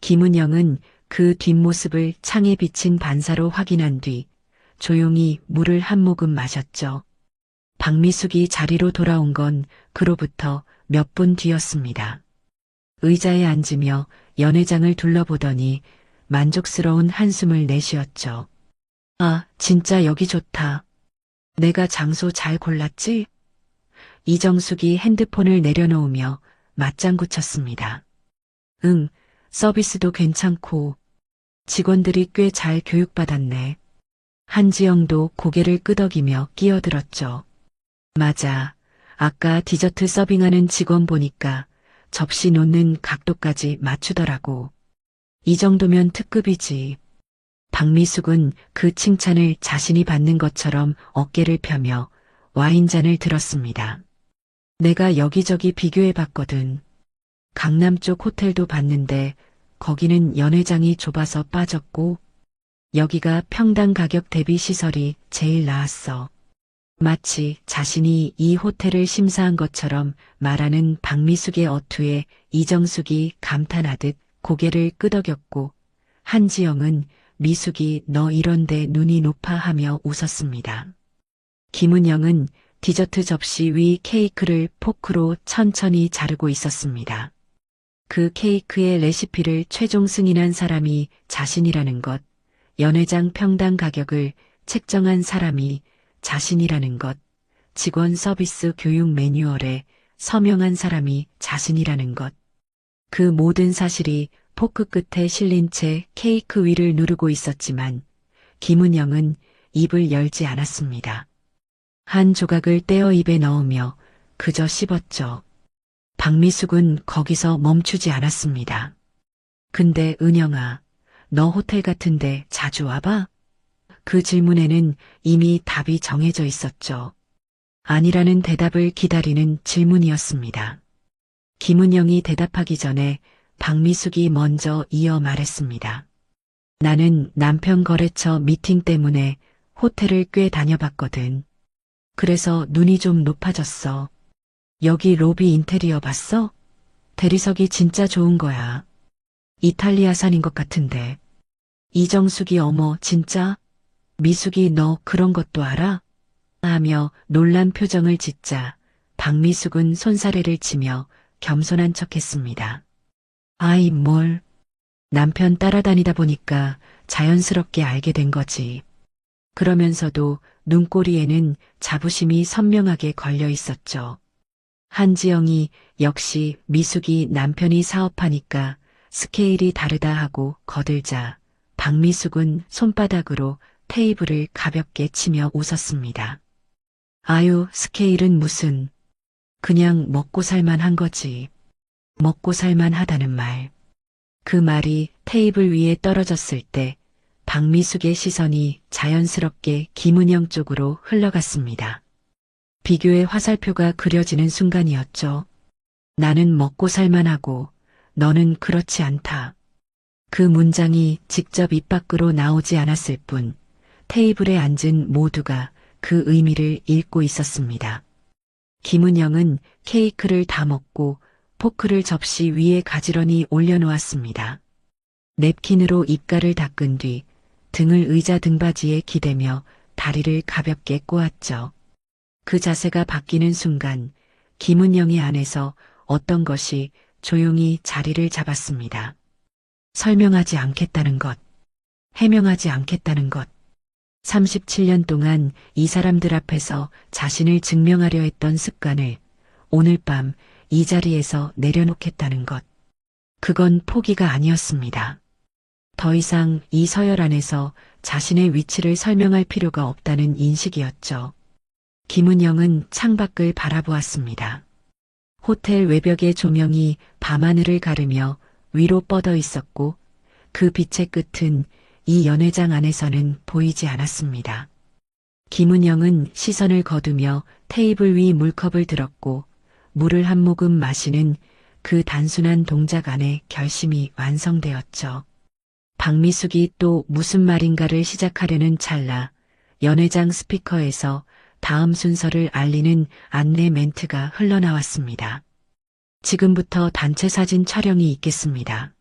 김은영은 그 뒷모습을 창에 비친 반사로 확인한 뒤 조용히 물을 한 모금 마셨죠. 박미숙이 자리로 돌아온 건 그로부터 몇 분 뒤였습니다. 의자에 앉으며 연회장을 둘러보더니 만족스러운 한숨을 내쉬었죠. 아, 진짜 여기 좋다. 내가 장소 잘 골랐지? 이정숙이 핸드폰을 내려놓으며 맞장구 쳤습니다. 응, 서비스도 괜찮고 직원들이 꽤 잘 교육받았네. 한지영도 고개를 끄덕이며 끼어들었죠. 맞아. 아까 디저트 서빙하는 직원 보니까 접시 놓는 각도까지 맞추더라고. 이 정도면 특급이지. 박미숙은 그 칭찬을 자신이 받는 것처럼 어깨를 펴며 와인잔을 들었습니다. 내가 여기저기 비교해봤거든. 강남 쪽 호텔도 봤는데 거기는 연회장이 좁아서 빠졌고 여기가 평당 가격 대비 시설이 제일 나았어. 마치 자신이 이 호텔을 심사한 것처럼 말하는 박미숙의 어투에 이정숙이 감탄하듯 고개를 끄덕였고 한지영은 미숙이 너 이런데 눈이 높아 하며 웃었습니다. 김은영은 디저트 접시 위 케이크를 포크로 천천히 자르고 있었습니다. 그 케이크의 레시피를 최종 승인한 사람이 자신이라는 것, 연회장 평당 가격을 책정한 사람이 자신이라는 것, 직원 서비스 교육 매뉴얼에 서명한 사람이 자신이라는 것. 그 모든 사실이 포크 끝에 실린 채 케이크 위를 누르고 있었지만 김은영은 입을 열지 않았습니다. 한 조각을 떼어 입에 넣으며 그저 씹었죠. 박미숙은 거기서 멈추지 않았습니다. 근데 은영아, 너 호텔 같은데 자주 와봐? 그 질문에는 이미 답이 정해져 있었죠. 아니라는 대답을 기다리는 질문이었습니다. 김은영이 대답하기 전에 박미숙이 먼저 이어 말했습니다. 나는 남편 거래처 미팅 때문에 호텔을 꽤 다녀봤거든. 그래서 눈이 좀 높아졌어. 여기 로비 인테리어 봤어? 대리석이 진짜 좋은 거야. 이탈리아산인 것 같은데. 이정숙이 어머 진짜? 미숙이 너 그런 것도 알아? 하며 놀란 표정을 짓자 박미숙은 손사래를 치며 겸손한 척했습니다. 아이 뭘. 남편 따라다니다 보니까 자연스럽게 알게 된 거지. 그러면서도 눈꼬리에는 자부심이 선명하게 걸려 있었죠. 한지영이 역시 미숙이 남편이 사업하니까 스케일이 다르다 하고 거들자 박미숙은 손바닥으로 테이블을 가볍게 치며 웃었습니다. 아유, 스케일은 무슨. 그냥 먹고 살만 한 거지. 먹고 살만 하다는 말. 그 말이 테이블 위에 떨어졌을 때 박미숙의 시선이 자연스럽게 김은영 쪽으로 흘러갔습니다. 비교의 화살표가 그려지는 순간이었죠. 나는 먹고 살만하고 너는 그렇지 않다. 그 문장이 직접 입 밖으로 나오지 않았을 뿐 테이블에 앉은 모두가 그 의미를 읽고 있었습니다. 김은영은 케이크를 다 먹고 포크를 접시 위에 가지런히 올려놓았습니다. 냅킨으로 입가를 닦은 뒤 등을 의자 등받이에 기대며 다리를 가볍게 꼬았죠. 그 자세가 바뀌는 순간 김은영의 안에서 어떤 것이 조용히 자리를 잡았습니다. 설명하지 않겠다는 것, 해명하지 않겠다는 것. 37년 동안 이 사람들 앞에서 자신을 증명하려 했던 습관을 오늘 밤 이 자리에서 내려놓겠다는 것. 그건 포기가 아니었습니다. 더 이상 이 서열 안에서 자신의 위치를 설명할 필요가 없다는 인식이었죠. 김은영은 창밖을 바라보았습니다. 호텔 외벽의 조명이 밤하늘을 가르며 위로 뻗어 있었고 그 빛의 끝은 이 연회장 안에서는 보이지 않았습니다. 김은영은 시선을 거두며 테이블 위 물컵을 들었고 물을 한 모금 마시는 그 단순한 동작 안에 결심이 완성되었죠. 박미숙이 또 무슨 말인가를 시작하려는 찰나 연회장 스피커에서 다음 순서를 알리는 안내 멘트가 흘러나왔습니다. 지금부터 단체 사진 촬영이 있겠습니다.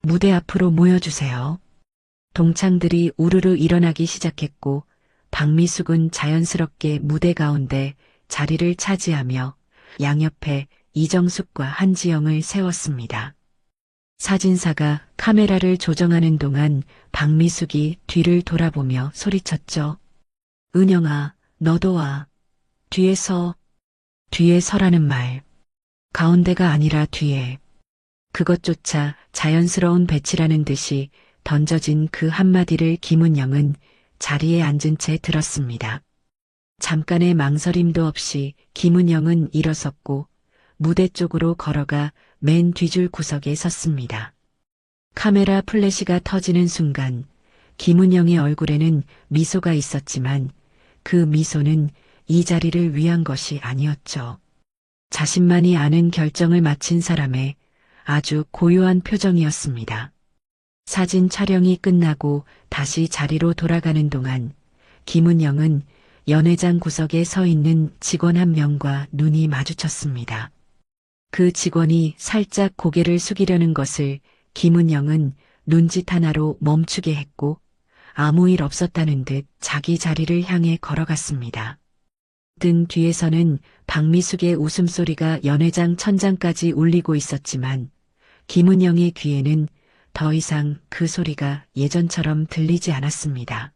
무대 앞으로 모여주세요. 동창들이 우르르 일어나기 시작했고 박미숙은 자연스럽게 무대 가운데 자리를 차지하며 양옆에 이정숙과 한지영을 세웠습니다. 사진사가 카메라를 조정하는 동안 박미숙이 뒤를 돌아보며 소리쳤죠. 은영아, 너도 와. 뒤에 서라는 말. 가운데가 아니라 뒤에. 그것조차 자연스러운 배치라는 듯이 던져진 그 한마디를 김은영은 자리에 앉은 채 들었습니다. 잠깐의 망설임도 없이 김은영은 일어섰고 무대 쪽으로 걸어가 맨 뒤줄 구석에 섰습니다. 카메라 플래시가 터지는 순간 김은영의 얼굴에는 미소가 있었지만 그 미소는 이 자리를 위한 것이 아니었죠. 자신만이 아는 결정을 마친 사람의 아주 고요한 표정이었습니다. 사진 촬영이 끝나고 다시 자리로 돌아가는 동안 김은영은 연회장 구석에 서 있는 직원 한 명과 눈이 마주쳤습니다. 그 직원이 살짝 고개를 숙이려는 것을 김은영은 눈짓 하나로 멈추게 했고 아무 일 없었다는 듯 자기 자리를 향해 걸어갔습니다. 등 뒤에서는 박미숙의 웃음소리가 연회장 천장까지 울리고 있었지만 김은영의 귀에는 더 이상 그 소리가 예전처럼 들리지 않았습니다.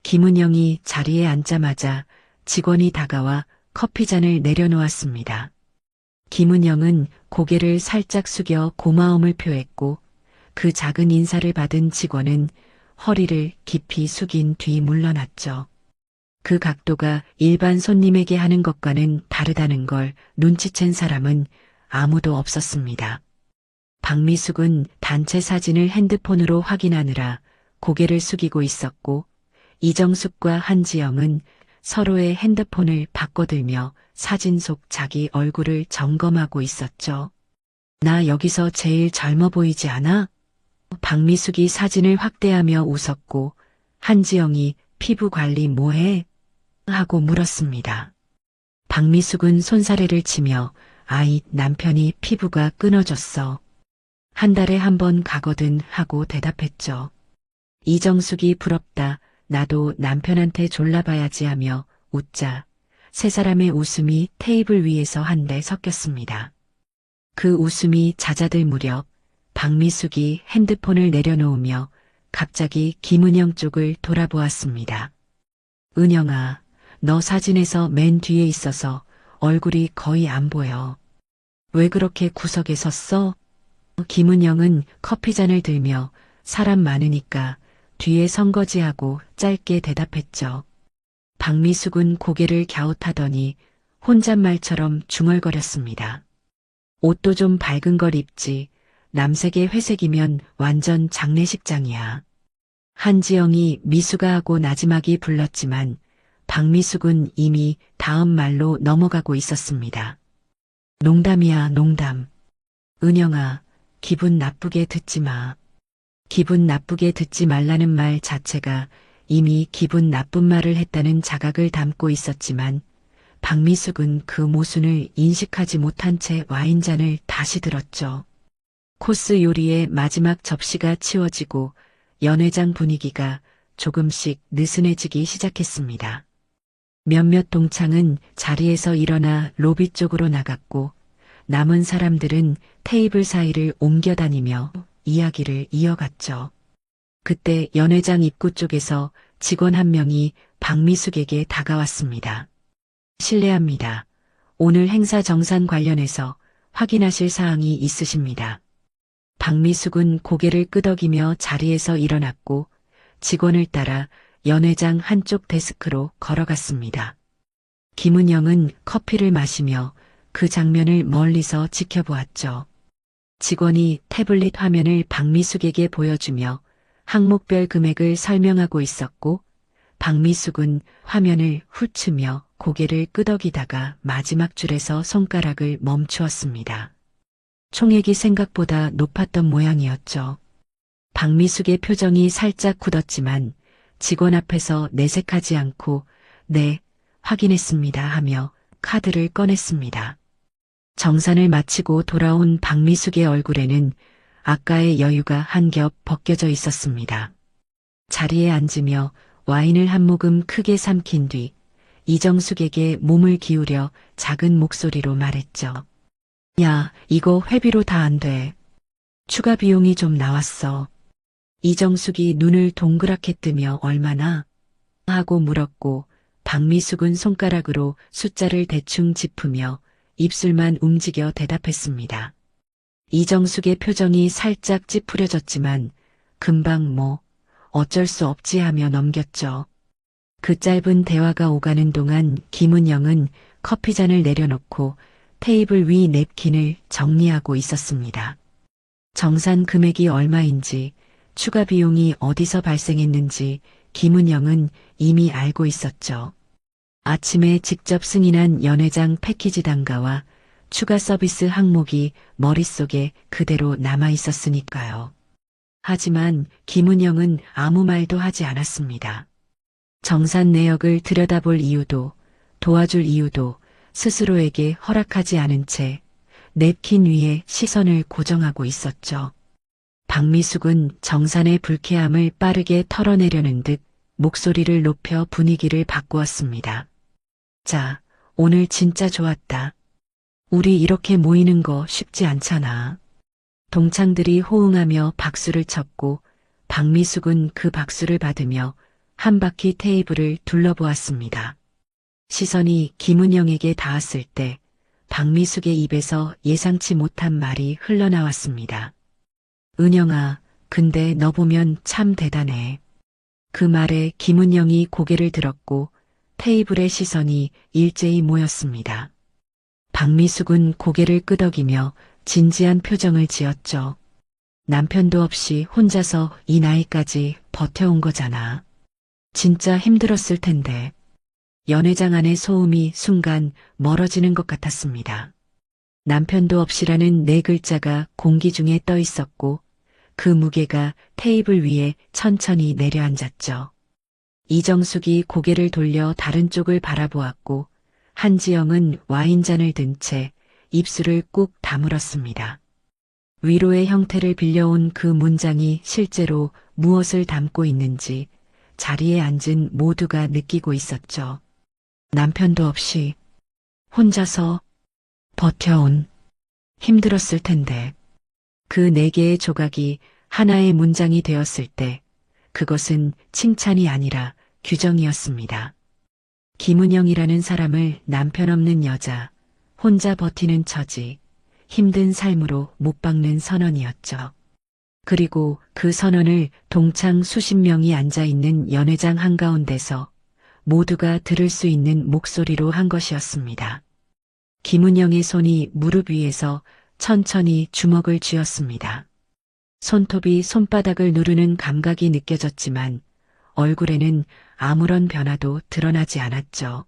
김은영이 자리에 앉자마자 직원이 다가와 커피잔을 내려놓았습니다. 김은영은 고개를 살짝 숙여 고마움을 표했고 그 작은 인사를 받은 직원은 허리를 깊이 숙인 뒤 물러났죠. 그 각도가 일반 손님에게 하는 것과는 다르다는 걸 눈치챈 사람은 아무도 없었습니다. 박미숙은 단체 사진을 핸드폰으로 확인하느라 고개를 숙이고 있었고 이정숙과 한지영은 서로의 핸드폰을 바꿔들며 사진 속 자기 얼굴을 점검하고 있었죠. 나 여기서 제일 젊어 보이지 않아? 박미숙이 사진을 확대하며 웃었고 한지영이 피부 관리 뭐해? 하고 물었습니다. 박미숙은 손사래를 치며 아이 남편이 피부가 끊어졌어. 한 달에 한 번 가거든 하고 대답했죠. 이정숙이 부럽다. 나도 남편한테 졸라봐야지 하며 웃자 세 사람의 웃음이 테이블 위에서 한데 섞였습니다. 그 웃음이 잦아들 무렵 박미숙이 핸드폰을 내려놓으며 갑자기 김은영 쪽을 돌아보았습니다. 은영아, 너 사진에서 맨 뒤에 있어서 얼굴이 거의 안 보여. 왜 그렇게 구석에 섰어? 김은영은 커피잔을 들며 사람 많으니까 뒤에 선 거지 하고 짧게 대답했죠. 박미숙은 고개를 갸웃하더니 혼잣말처럼 중얼거렸습니다. 옷도 좀 밝은 걸 입지. 남색의 회색이면 완전 장례식장이야. 한지영이 미숙아 하고 나지막이 불렀지만 박미숙은 이미 다음 말로 넘어가고 있었습니다. 농담이야, 농담. 은영아, 기분 나쁘게 듣지 마. 기분 나쁘게 듣지 말라는 말 자체가 이미 기분 나쁜 말을 했다는 자각을 담고 있었지만 박미숙은 그 모순을 인식하지 못한 채 와인잔을 다시 들었죠. 코스 요리의 마지막 접시가 치워지고 연회장 분위기가 조금씩 느슨해지기 시작했습니다. 몇몇 동창은 자리에서 일어나 로비 쪽으로 나갔고 남은 사람들은 테이블 사이를 옮겨다니며 이야기를 이어갔죠. 그때 연회장 입구 쪽에서 직원 한 명이 박미숙에게 다가왔습니다. 실례합니다. 오늘 행사 정산 관련해서 확인하실 사항이 있으십니다. 박미숙은 고개를 끄덕이며 자리에서 일어났고 직원을 따라 연회장 한쪽 데스크로 걸어갔습니다. 김은영은 커피를 마시며 그 장면을 멀리서 지켜보았죠. 직원이 태블릿 화면을 박미숙에게 보여주며 항목별 금액을 설명하고 있었고 박미숙은 화면을 훑으며 고개를 끄덕이다가 마지막 줄에서 손가락을 멈추었습니다. 총액이 생각보다 높았던 모양이었죠. 박미숙의 표정이 살짝 굳었지만 직원 앞에서 내색하지 않고 네, 확인했습니다 하며 카드를 꺼냈습니다. 정산을 마치고 돌아온 박미숙의 얼굴에는 아까의 여유가 한 겹 벗겨져 있었습니다. 자리에 앉으며 와인을 한 모금 크게 삼킨 뒤 이정숙에게 몸을 기울여 작은 목소리로 말했죠. 야, 이거 회비로 다 안 돼. 추가 비용이 좀 나왔어. 이정숙이 눈을 동그랗게 뜨며 얼마나? 하고 물었고 박미숙은 손가락으로 숫자를 대충 짚으며 입술만 움직여 대답했습니다. 이정숙의 표정이 살짝 찌푸려졌지만 금방 뭐 어쩔 수 없지 하며 넘겼죠. 그 짧은 대화가 오가는 동안 김은영은 커피잔을 내려놓고 테이블 위 냅킨을 정리하고 있었습니다. 정산 금액이 얼마인지 추가 비용이 어디서 발생했는지 김은영은 이미 알고 있었죠. 아침에 직접 승인한 연회장 패키지 단가와 추가 서비스 항목이 머릿속에 그대로 남아 있었으니까요. 하지만 김은영은 아무 말도 하지 않았습니다. 정산 내역을 들여다볼 이유도 도와줄 이유도 스스로에게 허락하지 않은 채 냅킨 위에 시선을 고정하고 있었죠. 박미숙은 정산의 불쾌함을 빠르게 털어내려는 듯 목소리를 높여 분위기를 바꾸었습니다. 자, 오늘 진짜 좋았다. 우리 이렇게 모이는 거 쉽지 않잖아. 동창들이 호응하며 박수를 쳤고 박미숙은 그 박수를 받으며 한 바퀴 테이블을 둘러보았습니다. 시선이 김은영에게 닿았을 때 박미숙의 입에서 예상치 못한 말이 흘러나왔습니다. 은영아, 근데 너 보면 참 대단해. 그 말에 김은영이 고개를 들었고 테이블의 시선이 일제히 모였습니다. 박미숙은 고개를 끄덕이며 진지한 표정을 지었죠. 남편도 없이 혼자서 이 나이까지 버텨온 거잖아. 진짜 힘들었을 텐데. 연회장 안의 소음이 순간 멀어지는 것 같았습니다. 남편도 없이라는 네 글자가 공기 중에 떠 있었고 그 무게가 테이블 위에 천천히 내려앉았죠. 이정숙이 고개를 돌려 다른 쪽을 바라보았고 한지영은 와인잔을 든 채 입술을 꾹 다물었습니다. 위로의 형태를 빌려온 그 문장이 실제로 무엇을 담고 있는지 자리에 앉은 모두가 느끼고 있었죠. 남편도 없이 혼자서 버텨온 힘들었을 텐데 그 네 개의 조각이 하나의 문장이 되었을 때 그것은 칭찬이 아니라 규정이었습니다. 김은영이라는 사람을 남편 없는 여자, 혼자 버티는 처지, 힘든 삶으로 못 박는 선언이었죠. 그리고 그 선언을 동창 수십 명이 앉아있는 연회장 한가운데서 모두가 들을 수 있는 목소리로 한 것이었습니다. 김은영의 손이 무릎 위에서 천천히 주먹을 쥐었습니다. 손톱이 손바닥을 누르는 감각이 느껴졌지만 얼굴에는 아무런 변화도 드러나지 않았죠.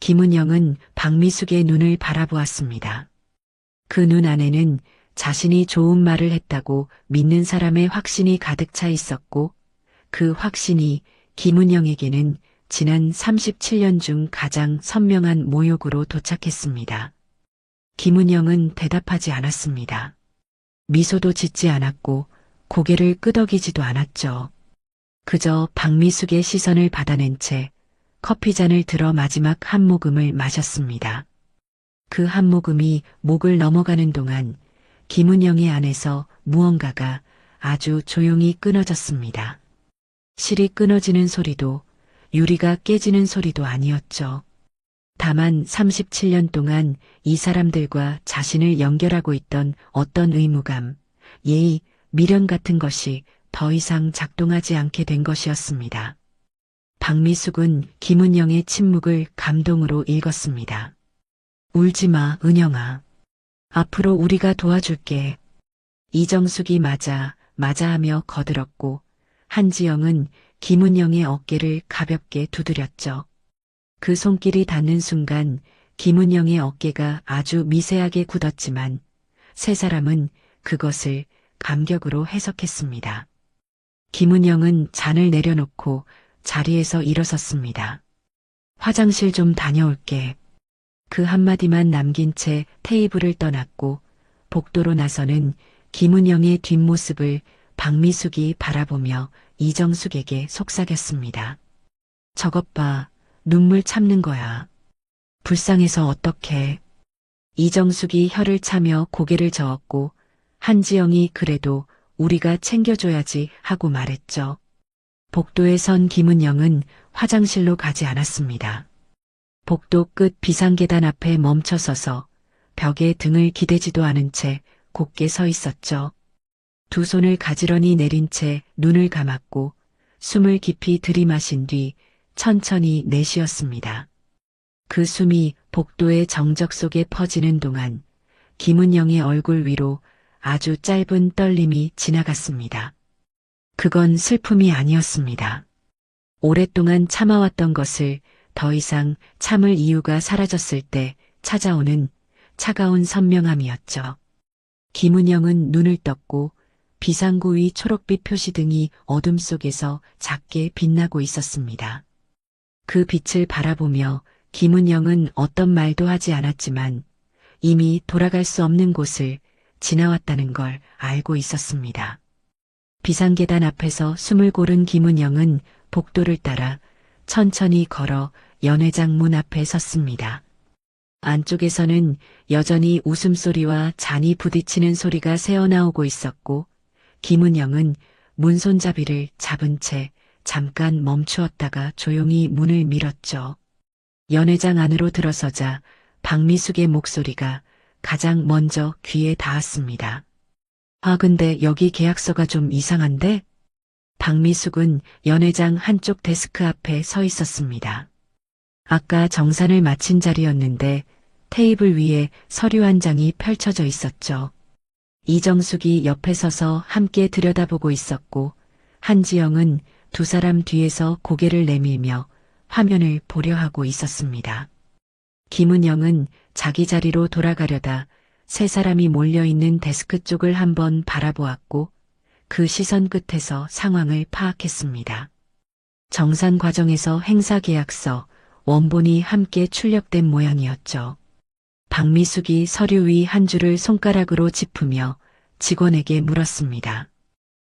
김은영은 박미숙의 눈을 바라보았습니다. 그 눈 안에는 자신이 좋은 말을 했다고 믿는 사람의 확신이 가득 차 있었고 그 확신이 김은영에게는 지난 37년 중 가장 선명한 모욕으로 도착했습니다. 김은영은 대답하지 않았습니다. 미소도 짓지 않았고 고개를 끄덕이지도 않았죠. 그저 박미숙의 시선을 받아낸 채 커피잔을 들어 마지막 한 모금을 마셨습니다. 그 한 모금이 목을 넘어가는 동안 김은영의 안에서 무언가가 아주 조용히 끊어졌습니다. 실이 끊어지는 소리도 유리가 깨지는 소리도 아니었죠. 다만 37년 동안 이 사람들과 자신을 연결하고 있던 어떤 의무감, 예의, 미련 같은 것이 더 이상 작동하지 않게 된 것이었습니다. 박미숙은 김은영의 침묵을 감동으로 읽었습니다. 울지 마, 은영아. 앞으로 우리가 도와줄게. 이정숙이 맞아 하며 거들었고 한지영은 김은영의 어깨를 가볍게 두드렸죠. 그 손길이 닿는 순간 김은영의 어깨가 아주 미세하게 굳었지만 세 사람은 그것을 감격으로 해석했습니다. 김은영은 잔을 내려놓고 자리에서 일어섰습니다. 화장실 좀 다녀올게. 그 한마디만 남긴 채 테이블을 떠났고 복도로 나서는 김은영의 뒷모습을 박미숙이 바라보며 이정숙에게 속삭였습니다. 저것 봐, 눈물 참는 거야. 불쌍해서 어떡해. 이정숙이 혀를 차며 고개를 저었고 한지영이 그래도 우리가 챙겨줘야지 하고 말했죠. 복도에 선 김은영은 화장실로 가지 않았습니다. 복도 끝 비상계단 앞에 멈춰서서 벽에 등을 기대지도 않은 채 곧게 서 있었죠. 두 손을 가지런히 내린 채 눈을 감았고 숨을 깊이 들이마신 뒤 천천히 내쉬었습니다. 그 숨이 복도의 정적 속에 퍼지는 동안 김은영의 얼굴 위로 아주 짧은 떨림이 지나갔습니다. 그건 슬픔이 아니었습니다. 오랫동안 참아왔던 것을 더 이상 참을 이유가 사라졌을 때 찾아오는 차가운 선명함이었죠. 김은영은 눈을 떴고 비상구 위 초록빛 표시등이 어둠 속에서 작게 빛나고 있었습니다. 그 빛을 바라보며 김은영은 어떤 말도 하지 않았지만 이미 돌아갈 수 없는 곳을 지나왔다는 걸 알고 있었습니다. 비상계단 앞에서 숨을 고른 김은영은 복도를 따라 천천히 걸어 연회장 문 앞에 섰습니다. 안쪽에서는 여전히 웃음소리와 잔이 부딪히는 소리가 새어나오고 있었고 김은영은 문손잡이를 잡은 채 잠깐 멈추었다가 조용히 문을 밀었죠. 연회장 안으로 들어서자 박미숙의 목소리가 가장 먼저 귀에 닿았습니다. 아, 근데 여기 계약서가 좀 이상한데? 박미숙은 연회장 한쪽 데스크 앞에 서 있었습니다. 아까 정산을 마친 자리였는데 테이블 위에 서류 한 장이 펼쳐져 있었죠. 이정숙이 옆에 서서 함께 들여다보고 있었고 한지영은 두 사람 뒤에서 고개를 내밀며 화면을 보려 하고 있었습니다. 김은영은 자기 자리로 돌아가려다 세 사람이 몰려있는 데스크 쪽을 한번 바라보았고 그 시선 끝에서 상황을 파악했습니다. 정산 과정에서 행사계약서, 원본이 함께 출력된 모양이었죠. 박미숙이 서류 위 한 줄을 손가락으로 짚으며 직원에게 물었습니다.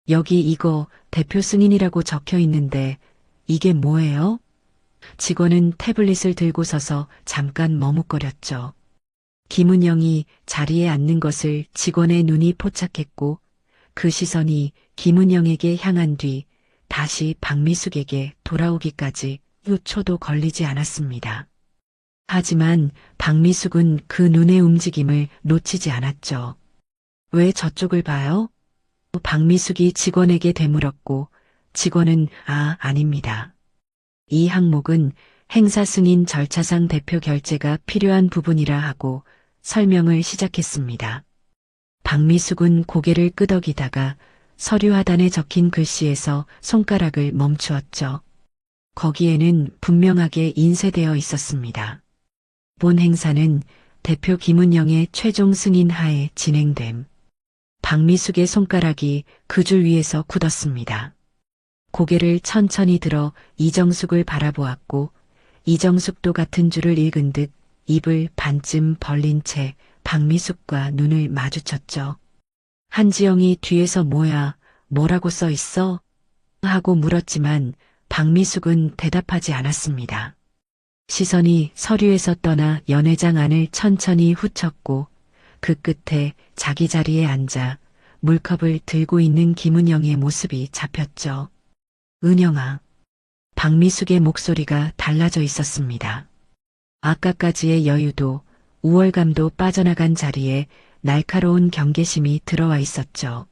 여기 이거 대표 승인이라고 적혀 있는데 이게 뭐예요? 직원은 태블릿을 들고 서서 잠깐 머뭇거렸죠. 김은영이 자리에 앉는 것을 직원의 눈이 포착했고 그 시선이 김은영에게 향한 뒤 다시 박미숙에게 돌아오기까지 6초도 걸리지 않았습니다. 하지만 박미숙은 그 눈의 움직임을 놓치지 않았죠. 왜 저쪽을 봐요? 박미숙이 직원에게 되물었고 직원은 아닙니다. 이 항목은 행사 승인 절차상 대표 결재가 필요한 부분이라 하고 설명을 시작했습니다. 박미숙은 고개를 끄덕이다가 서류 하단에 적힌 글씨에서 손가락을 멈추었죠. 거기에는 분명하게 인쇄되어 있었습니다. 본 행사는 대표 김은영의 최종 승인 하에 진행됨. 박미숙의 손가락이 그 줄 위에서 굳었습니다. 고개를 천천히 들어 이정숙을 바라보았고 이정숙도 같은 줄을 읽은 듯 입을 반쯤 벌린 채 박미숙과 눈을 마주쳤죠. 한지영이 뒤에서 뭐라고 써 있어? 하고 물었지만 박미숙은 대답하지 않았습니다. 시선이 서류에서 떠나 연회장 안을 천천히 훑었고 그 끝에 자기 자리에 앉아 물컵을 들고 있는 김은영의 모습이 잡혔죠. 은영아. 박미숙의 목소리가 달라져 있었습니다. 아까까지의 여유도 우월감도 빠져나간 자리에 날카로운 경계심이 들어와 있었죠.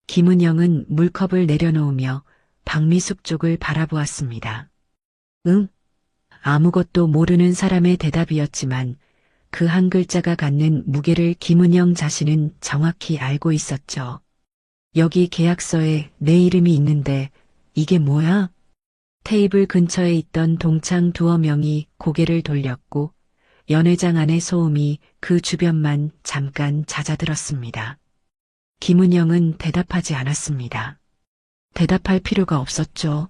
김은영은 물컵을 내려놓으며 박미숙 쪽을 바라보았습니다. 응? 아무것도 모르는 사람의 대답이었지만 그 한 글자가 갖는 무게를 김은영 자신은 정확히 알고 있었죠. 여기 계약서에 내 이름이 있는데 이게 뭐야? 테이블 근처에 있던 동창 두어 명이 고개를 돌렸고 연회장 안의 소음이 그 주변만 잠깐 잦아들었습니다. 김은영은 대답하지 않았습니다. 대답할 필요가 없었죠.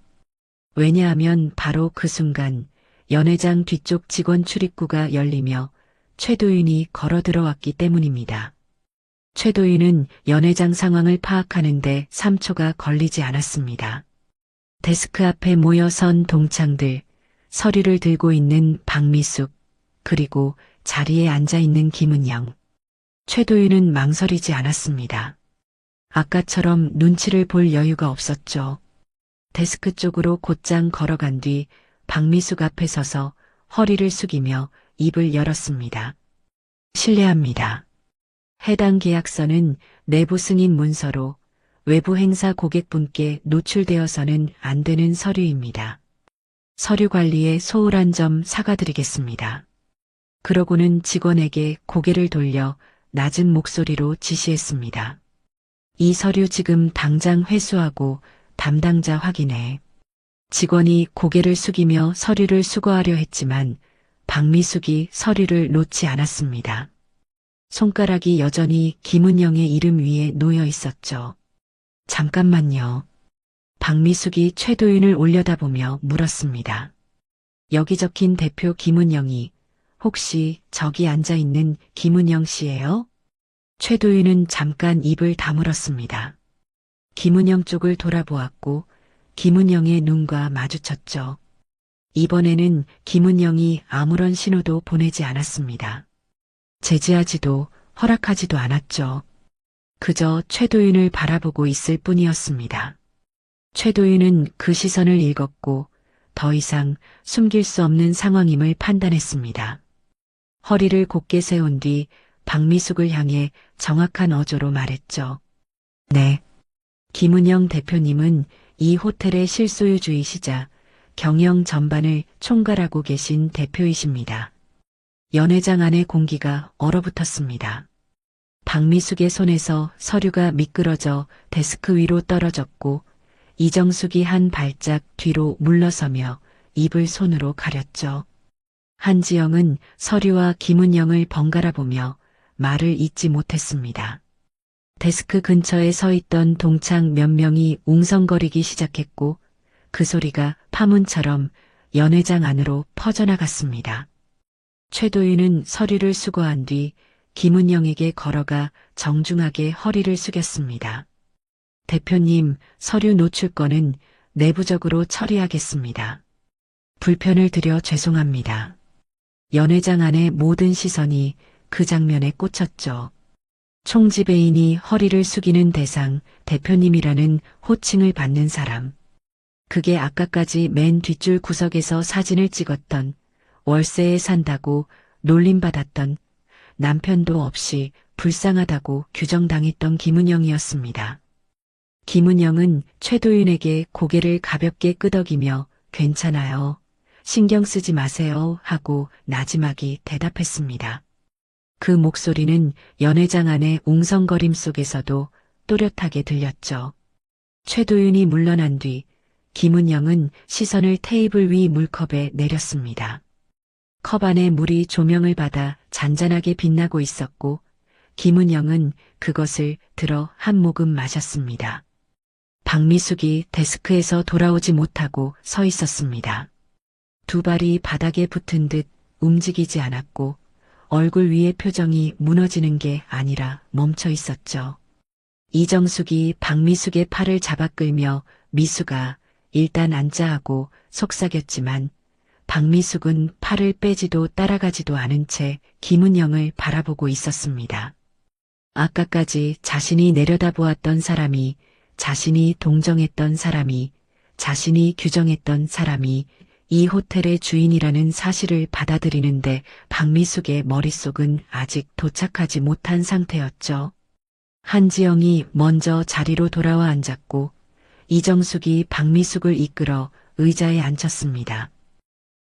왜냐하면 바로 그 순간 연회장 뒤쪽 직원 출입구가 열리며 최도윤이 걸어 들어왔기 때문입니다. 최도윤은 연회장 상황을 파악하는데 3초가 걸리지 않았습니다. 데스크 앞에 모여 선 동창들, 서류를 들고 있는 박미숙, 그리고 자리에 앉아 있는 김은영. 최도윤은 망설이지 않았습니다. 아까처럼 눈치를 볼 여유가 없었죠. 데스크 쪽으로 곧장 걸어간 뒤 박미숙 앞에 서서 허리를 숙이며 입을 열었습니다. 실례합니다. 해당 계약서는 내부 승인 문서로 외부 행사 고객분께 노출되어서는 안 되는 서류입니다. 서류 관리에 소홀한 점 사과드리겠습니다. 그러고는 직원에게 고개를 돌려 낮은 목소리로 지시했습니다. 이 서류 지금 당장 회수하고 담당자 확인해. 직원이 고개를 숙이며 서류를 수거하려 했지만 박미숙이 서류를 놓지 않았습니다. 손가락이 여전히 김은영의 이름 위에 놓여 있었죠. 잠깐만요. 박미숙이 최도윤을 올려다보며 물었습니다. 여기 적힌 대표 김은영이 혹시 저기 앉아있는 김은영 씨예요? 최도윤은 잠깐 입을 다물었습니다. 김은영 쪽을 돌아보았고 김은영의 눈과 마주쳤죠. 이번에는 김은영이 아무런 신호도 보내지 않았습니다. 제지하지도 허락하지도 않았죠. 그저 최도윤을 바라보고 있을 뿐이었습니다. 최도윤은 그 시선을 읽었고 더 이상 숨길 수 없는 상황임을 판단했습니다. 허리를 곧게 세운 뒤 박미숙을 향해 정확한 어조로 말했죠. 네. 김은영 대표님은 이 호텔의 실소유주이시자 경영 전반을 총괄하고 계신 대표이십니다. 연회장 안의 공기가 얼어붙었습니다. 박미숙의 손에서 서류가 미끄러져 데스크 위로 떨어졌고 이정숙이 한 발짝 뒤로 물러서며 입을 손으로 가렸죠. 한지영은 서류와 김은영을 번갈아 보며 말을 잇지 못했습니다. 데스크 근처에 서 있던 동창 몇 명이 웅성거리기 시작했고 그 소리가 파문처럼 연회장 안으로 퍼져나갔습니다. 최도윤은 서류를 수거한 뒤 김은영에게 걸어가 정중하게 허리를 숙였습니다. 대표님, 서류 노출 건은 내부적으로 처리하겠습니다. 불편을 드려 죄송합니다. 연회장 안의 모든 시선이 그 장면에 꽂혔죠. 총지배인이 허리를 숙이는 대상, 대표님이라는 호칭을 받는 사람. 그게 아까까지 맨 뒷줄 구석에서 사진을 찍었던, 월세에 산다고 놀림받았던, 남편도 없이 불쌍하다고 규정당했던 김은영이었습니다. 김은영은 최도윤에게 고개를 가볍게 끄덕이며 괜찮아요. 신경 쓰지 마세요 하고 나지막이 대답했습니다. 그 목소리는 연회장 안의 웅성거림 속에서도 또렷하게 들렸죠. 최도윤이 물러난 뒤 김은영은 시선을 테이블 위 물컵에 내렸습니다. 컵 안에 물이 조명을 받아 잔잔하게 빛나고 있었고 김은영은 그것을 들어 한 모금 마셨습니다. 박미숙이 데스크에서 돌아오지 못하고 서 있었습니다. 두 발이 바닥에 붙은 듯 움직이지 않았고 얼굴 위의 표정이 무너지는 게 아니라 멈춰 있었죠. 이정숙이 박미숙의 팔을 잡아 끌며 미숙아 일단 앉아 하고 속삭였지만 박미숙은 팔을 빼지도 따라가지도 않은 채 김은영을 바라보고 있었습니다. 아까까지 자신이 내려다보았던 사람이, 자신이 동정했던 사람이, 자신이 규정했던 사람이 이 호텔의 주인이라는 사실을 받아들이는데 박미숙의 머릿속은 아직 도착하지 못한 상태였죠. 한지영이 먼저 자리로 돌아와 앉았고 이정숙이 박미숙을 이끌어 의자에 앉혔습니다.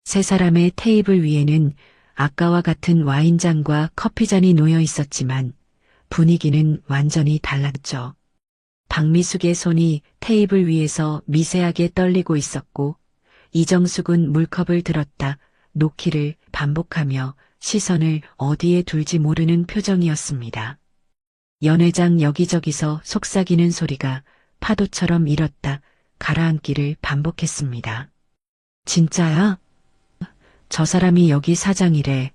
세 사람의 테이블 위에는 아까와 같은 와인잔과 커피잔이 놓여 있었지만 분위기는 완전히 달랐죠. 박미숙의 손이 테이블 위에서 미세하게 떨리고 있었고 이정숙은 물컵을 들었다 놓기를 반복하며 시선을 어디에 둘지 모르는 표정이었습니다. 연회장 여기저기서 속삭이는 소리가 파도처럼 일었다 가라앉기를 반복했습니다. 진짜야? 저 사람이 여기 사장이래.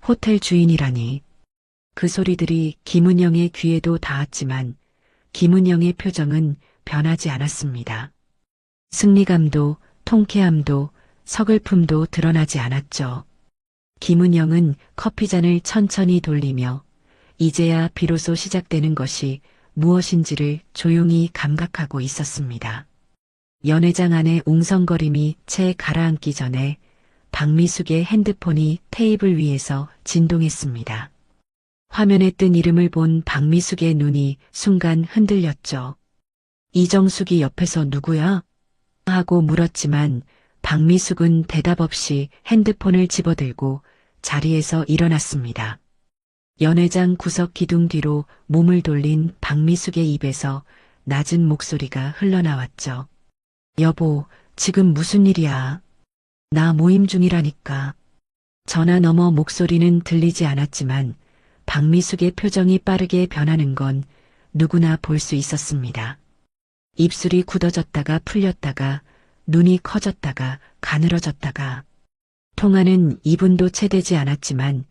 호텔 주인이라니. 그 소리들이 김은영의 귀에도 닿았지만 김은영의 표정은 변하지 않았습니다. 승리감도 통쾌함도 서글픔도 드러나지 않았죠. 김은영은 커피잔을 천천히 돌리며 이제야 비로소 시작되는 것이 무엇인지를 조용히 감각하고 있었습니다. 연회장 안의 웅성거림이 채 가라앉기 전에 박미숙의 핸드폰이 테이블 위에서 진동했습니다. 화면에 뜬 이름을 본 박미숙의 눈이 순간 흔들렸죠. 이정숙이 옆에서 누구야? 하고 물었지만 박미숙은 대답 없이 핸드폰을 집어들고 자리에서 일어났습니다. 연회장 구석 기둥 뒤로 몸을 돌린 박미숙의 입에서 낮은 목소리가 흘러나왔죠. 여보, 지금 무슨 일이야? 나 모임 중이라니까. 전화 너머 목소리는 들리지 않았지만 박미숙의 표정이 빠르게 변하는 건 누구나 볼 수 있었습니다. 입술이 굳어졌다가 풀렸다가 눈이 커졌다가 가늘어졌다가 통화는 2분도 채 되지 않았지만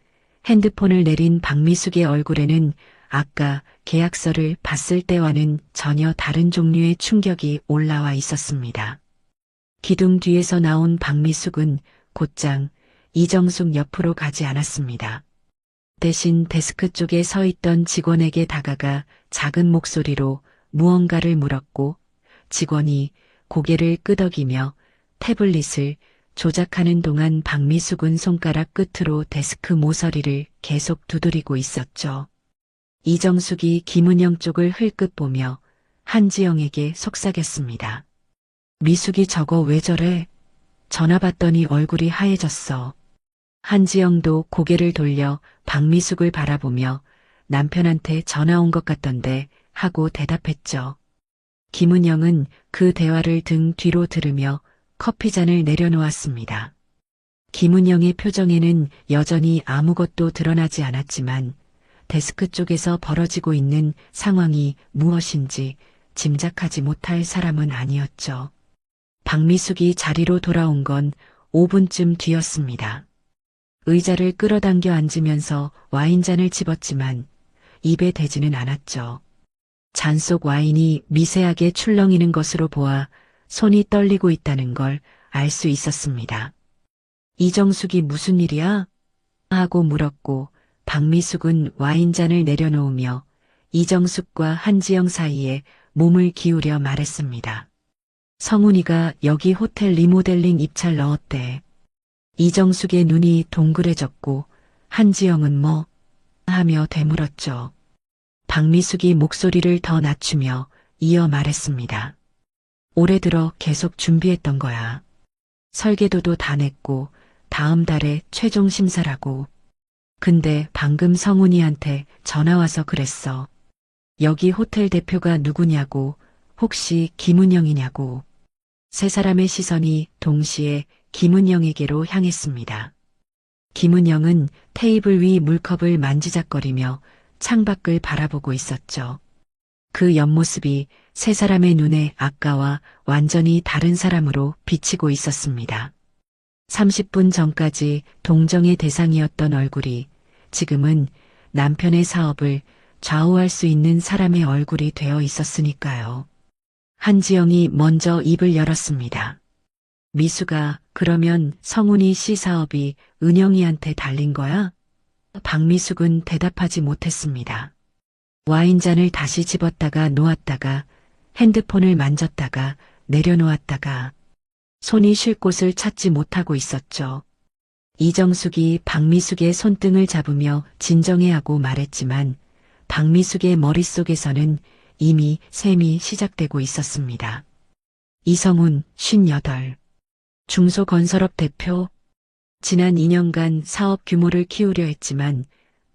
핸드폰을 내린 박미숙의 얼굴에는 아까 계약서를 봤을 때와는 전혀 다른 종류의 충격이 올라와 있었습니다. 기둥 뒤에서 나온 박미숙은 곧장 이정숙 옆으로 가지 않았습니다. 대신 데스크 쪽에 서 있던 직원에게 다가가 작은 목소리로 무언가를 물었고 직원이 고개를 끄덕이며 태블릿을 조작하는 동안 박미숙은 손가락 끝으로 데스크 모서리를 계속 두드리고 있었죠. 이정숙이 김은영 쪽을 흘끗 보며 한지영에게 속삭였습니다. 미숙이 저거 왜 저래? 전화 받더니 얼굴이 하얘졌어. 한지영도 고개를 돌려 박미숙을 바라보며 남편한테 전화 온 것 같던데 하고 대답했죠. 김은영은 그 대화를 등 뒤로 들으며 커피잔을 내려놓았습니다. 김은영의 표정에는 여전히 아무것도 드러나지 않았지만 데스크 쪽에서 벌어지고 있는 상황이 무엇인지 짐작하지 못할 사람은 아니었죠. 박미숙이 자리로 돌아온 건 5분쯤 뒤였습니다. 의자를 끌어당겨 앉으면서 와인잔을 집었지만 입에 대지는 않았죠. 잔 속 와인이 미세하게 출렁이는 것으로 보아 손이 떨리고 있다는 걸 알 수 있었습니다. 이정숙이 무슨 일이야? 하고 물었고 박미숙은 와인잔을 내려놓으며 이정숙과 한지영 사이에 몸을 기울여 말했습니다. 성훈이가 여기 호텔 리모델링 입찰 넣었대. 이정숙의 눈이 동그래졌고 한지영은 뭐? 하며 되물었죠. 박미숙이 목소리를 더 낮추며 이어 말했습니다. 올해 들어 계속 준비했던 거야. 설계도도 다 냈고 다음 달에 최종 심사라고. 근데 방금 성훈이한테 전화 와서 그랬어. 여기 호텔 대표가 누구냐고, 혹시 김은영이냐고. 세 사람의 시선이 동시에 김은영에게로 향했습니다. 김은영은 테이블 위 물컵을 만지작거리며 창밖을 바라보고 있었죠. 그 옆모습이 세 사람의 눈에 아까와 완전히 다른 사람으로 비치고 있었습니다. 30분 전까지 동정의 대상이었던 얼굴이 지금은 남편의 사업을 좌우할 수 있는 사람의 얼굴이 되어 있었으니까요. 한지영이 먼저 입을 열었습니다. 미수가 그러면 성훈이 씨 사업이 은영이한테 달린 거야? 박미숙은 대답하지 못했습니다. 와인잔을 다시 집었다가 놓았다가 핸드폰을 만졌다가 내려놓았다가 손이 쉴 곳을 찾지 못하고 있었죠. 이정숙이 박미숙의 손등을 잡으며 진정해하고 말했지만 박미숙의 머릿속에서는 이미 셈이 시작되고 있었습니다. 이성훈 58 중소건설업 대표. 지난 2년간 사업 규모를 키우려 했지만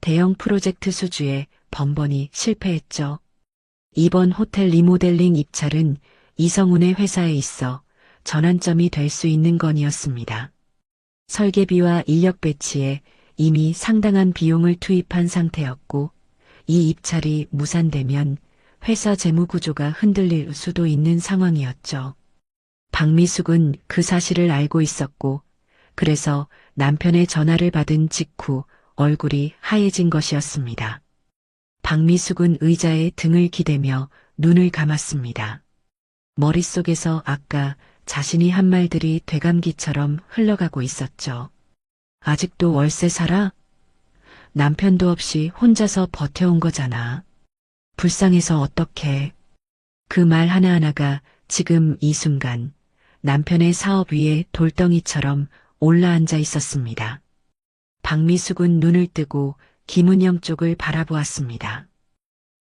대형 프로젝트 수주에 번번이 실패했죠. 이번 호텔 리모델링 입찰은 이성훈의 회사에 있어 전환점이 될 수 있는 건이었습니다. 설계비와 인력 배치에 이미 상당한 비용을 투입한 상태였고 이 입찰이 무산되면 회사 재무 구조가 흔들릴 수도 있는 상황이었죠. 박미숙은 그 사실을 알고 있었고 그래서 남편의 전화를 받은 직후 얼굴이 하얘진 것이었습니다. 박미숙은 의자에 등을 기대며 눈을 감았습니다. 머릿속에서 아까 자신이 한 말들이 되감기처럼 흘러가고 있었죠. 아직도 월세 살아? 남편도 없이 혼자서 버텨온 거잖아. 불쌍해서 어떡해. 그 말 하나하나가 지금 이 순간 남편의 사업 위에 돌덩이처럼 올라앉아 있었습니다. 박미숙은 눈을 뜨고 김은영 쪽을 바라보았습니다.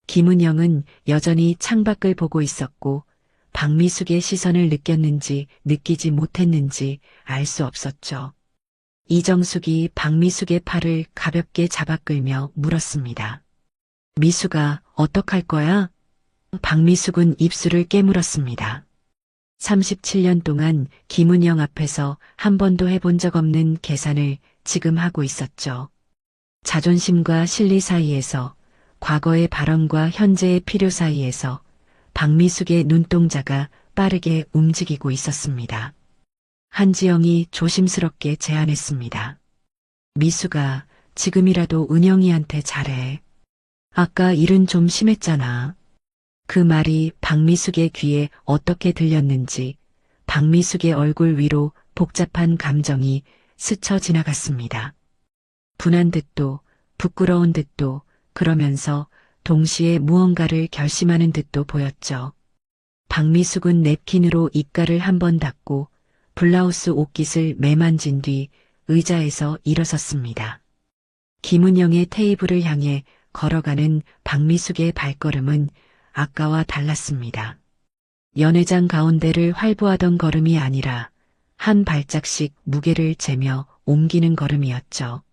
김은영은 여전히 창밖을 보고 있었고 박미숙의 시선을 느꼈는지 느끼지 못했는지 알 수 없었죠. 이정숙이 박미숙의 팔을 가볍게 잡아 끌며 물었습니다. 미숙아, 어떡할 거야? 박미숙은 입술을 깨물었습니다. 37년 동안 김은영 앞에서 한 번도 해본 적 없는 계산을 지금 하고 있었죠. 자존심과 실리 사이에서, 과거의 발언과 현재의 필요 사이에서 박미숙의 눈동자가 빠르게 움직이고 있었습니다. 한지영이 조심스럽게 제안했습니다. 미숙아, 지금이라도 은영이한테 잘해. 아까 일은 좀 심했잖아. 그 말이 박미숙의 귀에 어떻게 들렸는지 박미숙의 얼굴 위로 복잡한 감정이 스쳐 지나갔습니다. 분한 듯도 부끄러운 듯도 그러면서 동시에 무언가를 결심하는 듯도 보였죠. 박미숙은 냅킨으로 입가를 한번 닦고 블라우스 옷깃을 매만진 뒤 의자에서 일어섰습니다. 김은영의 테이블을 향해 걸어가는 박미숙의 발걸음은 아까와 달랐습니다. 연회장 가운데를 활보하던 걸음이 아니라 한 발짝씩 무게를 재며 옮기는 걸음이었죠.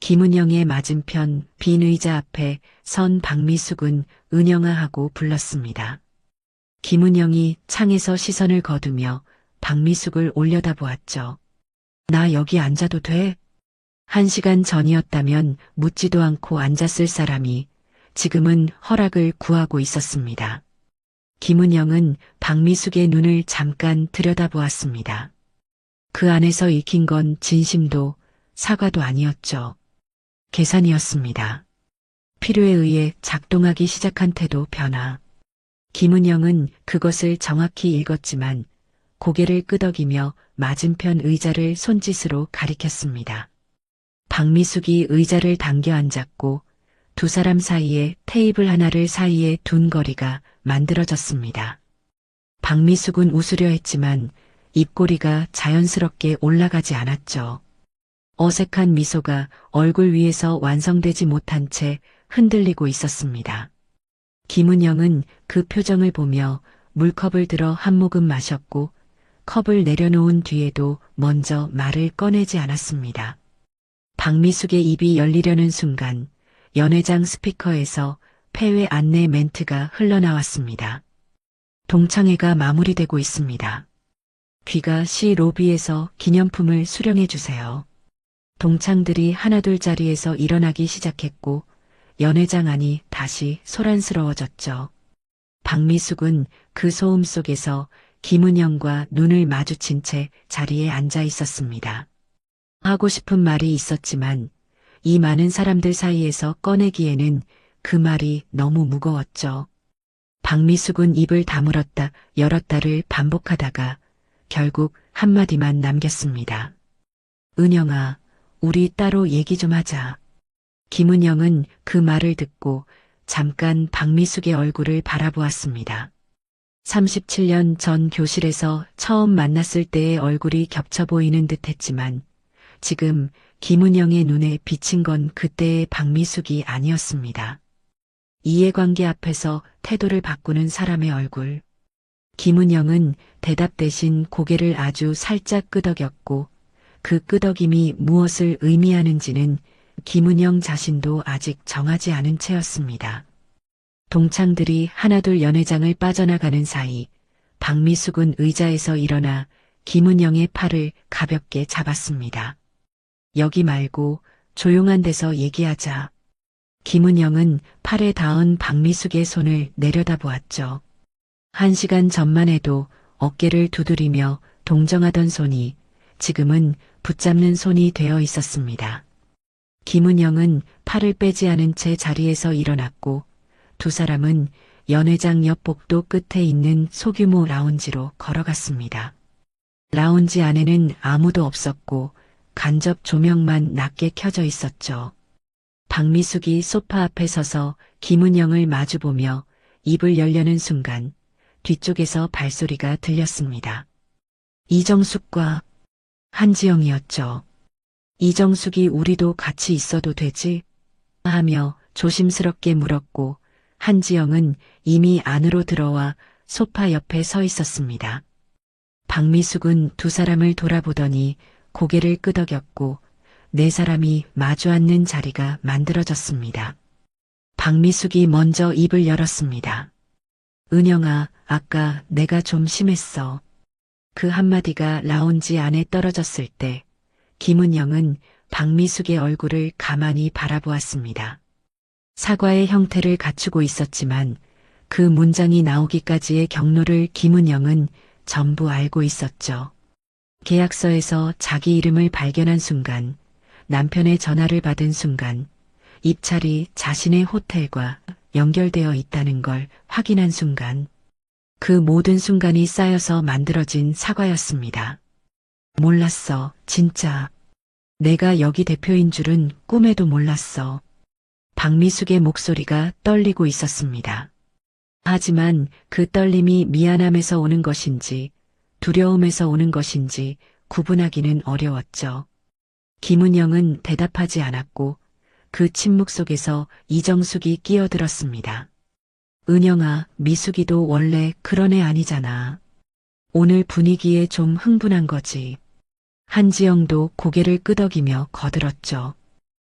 김은영의 맞은편 빈 의자 앞에 선 박미숙은 은영아 하고 불렀습니다. 김은영이 창에서 시선을 거두며 박미숙을 올려다보았죠. 나 여기 앉아도 돼? 1시간 전이었다면 묻지도 않고 앉았을 사람이 지금은 허락을 구하고 있었습니다. 김은영은 박미숙의 눈을 잠깐 들여다보았습니다. 그 안에서 읽힌 건 진심도 사과도 아니었죠. 계산이었습니다. 필요에 의해 작동하기 시작한 태도 변화. 김은영은 그것을 정확히 읽었지만 고개를 끄덕이며 맞은편 의자를 손짓으로 가리켰습니다. 박미숙이 의자를 당겨 앉았고 두 사람 사이에 테이블 하나를 사이에 둔 거리가 만들어졌습니다. 박미숙은 웃으려 했지만 입꼬리가 자연스럽게 올라가지 않았죠. 어색한 미소가 얼굴 위에서 완성되지 못한 채 흔들리고 있었습니다. 김은영은 그 표정을 보며 물컵을 들어 한 모금 마셨고 컵을 내려놓은 뒤에도 먼저 말을 꺼내지 않았습니다. 박미숙의 입이 열리려는 순간 연회장 스피커에서 폐회 안내 멘트가 흘러나왔습니다. 동창회가 마무리되고 있습니다. 귀가 시 로비에서 기념품을 수령해 주세요. 동창들이 하나둘 자리에서 일어나기 시작했고 연회장 안이 다시 소란스러워졌죠. 박미숙은 그 소음 속에서 김은영과 눈을 마주친 채 자리에 앉아 있었습니다. 하고 싶은 말이 있었지만 이 많은 사람들 사이에서 꺼내기에는 그 말이 너무 무거웠죠. 박미숙은 입을 다물었다 열었다를 반복하다가 결국 한마디만 남겼습니다. 은영아, 우리 따로 얘기 좀 하자. 김은영은 그 말을 듣고 잠깐 박미숙의 얼굴을 바라보았습니다. 37년 전 교실에서 처음 만났을 때의 얼굴이 겹쳐 보이는 듯 했지만 지금 김은영의 눈에 비친 건 그때의 박미숙이 아니었습니다. 이해관계 앞에서 태도를 바꾸는 사람의 얼굴. 김은영은 대답 대신 고개를 아주 살짝 끄덕였고 그 끄덕임이 무엇을 의미하는지는 김은영 자신도 아직 정하지 않은 채였습니다. 동창들이 하나둘 연회장을 빠져나가는 사이 박미숙은 의자에서 일어나 김은영의 팔을 가볍게 잡았습니다. 여기 말고 조용한 데서 얘기하자. 김은영은 팔에 닿은 박미숙의 손을 내려다보았죠. 1시간 전만 해도 어깨를 두드리며 동정하던 손이 지금은 붙잡는 손이 되어 있었습니다. 김은영은 팔을 빼지 않은 채 자리에서 일어났고 두 사람은 연회장 옆 복도 끝에 있는 소규모 라운지로 걸어갔습니다. 라운지 안에는 아무도 없었고 간접 조명만 낮게 켜져 있었죠. 박미숙이 소파 앞에 서서 김은영을 마주보며 입을 열려는 순간 뒤쪽에서 발소리가 들렸습니다. 이정숙과 한지영이었죠. 이정숙이 우리도 같이 있어도 되지? 하며 조심스럽게 물었고 한지영은 이미 안으로 들어와 소파 옆에 서 있었습니다. 박미숙은 두 사람을 돌아보더니 고개를 끄덕였고 네 사람이 마주 앉는 자리가 만들어졌습니다. 박미숙이 먼저 입을 열었습니다. 은영아, 아까 내가 좀 심했어. 그 한마디가 라운지 안에 떨어졌을 때 김은영은 박미숙의 얼굴을 가만히 바라보았습니다. 사과의 형태를 갖추고 있었지만 그 문장이 나오기까지의 경로를 김은영은 전부 알고 있었죠. 계약서에서 자기 이름을 발견한 순간, 남편의 전화를 받은 순간, 입찰이 자신의 호텔과 연결되어 있다는 걸 확인한 순간, 그 모든 순간이 쌓여서 만들어진 사과였습니다. 몰랐어, 진짜. 내가 여기 대표인 줄은 꿈에도 몰랐어. 박미숙의 목소리가 떨리고 있었습니다. 하지만 그 떨림이 미안함에서 오는 것인지 두려움에서 오는 것인지 구분하기는 어려웠죠. 김은영은 대답하지 않았고 그 침묵 속에서 이정숙이 끼어들었습니다. 은영아, 미숙이도 원래 그런 애 아니잖아. 오늘 분위기에 좀 흥분한 거지. 한지영도 고개를 끄덕이며 거들었죠.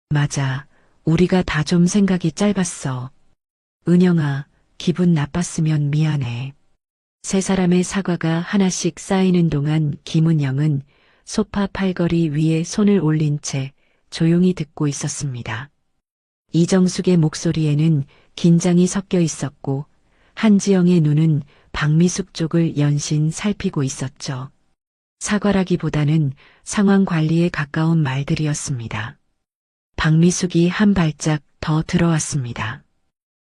맞아. 우리가 다 좀 생각이 짧았어. 은영아, 기분 나빴으면 미안해. 세 사람의 사과가 하나씩 쌓이는 동안 김은영은 소파 팔걸이 위에 손을 올린 채 조용히 듣고 있었습니다. 이정숙의 목소리에는 긴장이 섞여 있었고 한지영의 눈은 박미숙 쪽을 연신 살피고 있었죠. 사과라기보다는 상황 관리에 가까운 말들이었습니다. 박미숙이 한 발짝 더 들어왔습니다.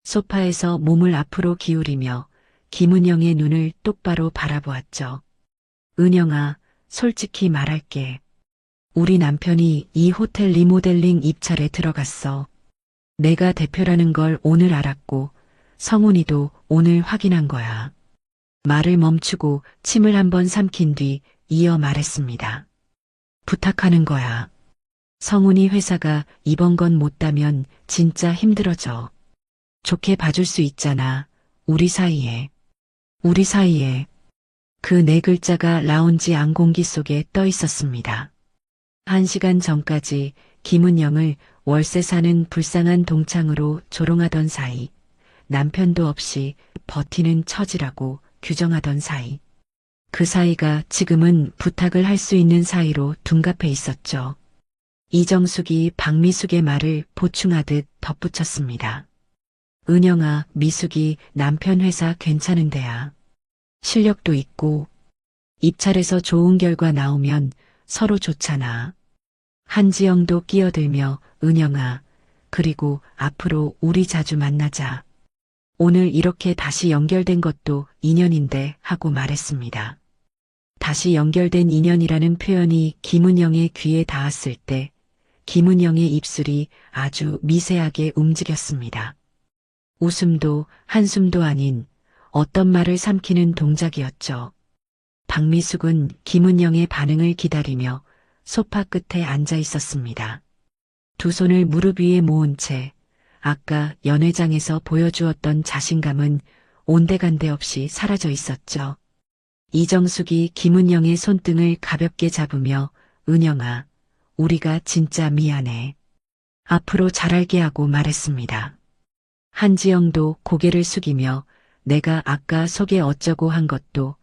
소파에서 몸을 앞으로 기울이며 김은영의 눈을 똑바로 바라보았죠. 은영아, 솔직히 말할게. 우리 남편이 이 호텔 리모델링 입찰에 들어갔어. 내가 대표라는 걸 오늘 알았고 성훈이도 오늘 확인한 거야. 말을 멈추고 침을 한번 삼킨 뒤 이어 말했습니다. 부탁하는 거야. 성훈이 회사가 이번 건 못 따면 진짜 힘들어져. 좋게 봐줄 수 있잖아. 우리 사이에. 우리 사이에. 그 네 글자가 라운지 안공기 속에 떠 있었습니다. 1시간 전까지 김은영을 월세 사는 불쌍한 동창으로 조롱하던 사이, 남편도 없이 버티는 처지라고 규정하던 사이, 그 사이가 지금은 부탁을 할 수 있는 사이로 둔갑해 있었죠. 이정숙이 박미숙의 말을 보충하듯 덧붙였습니다. 은영아, 미숙이 남편 회사 괜찮은 데야. 실력도 있고 입찰에서 좋은 결과 나오면 서로 좋잖아. 한지영도 끼어들며 은영아, 그리고 앞으로 우리 자주 만나자. 오늘 이렇게 다시 연결된 것도 인연인데 하고 말했습니다. 다시 연결된 인연이라는 표현이 김은영의 귀에 닿았을 때 김은영의 입술이 아주 미세하게 움직였습니다. 웃음도 한숨도 아닌 어떤 말을 삼키는 동작이었죠. 박미숙은 김은영의 반응을 기다리며 소파 끝에 앉아 있었습니다. 두 손을 무릎 위에 모은 채 아까 연회장에서 보여주었던 자신감은 온데간데 없이 사라져 있었죠. 이정숙이 김은영의 손등을 가볍게 잡으며 은영아, 우리가 진짜 미안해. 앞으로 잘할게 하고 말했습니다. 한지영도 고개를 숙이며 내가 아까 속에 어쩌고 한 것도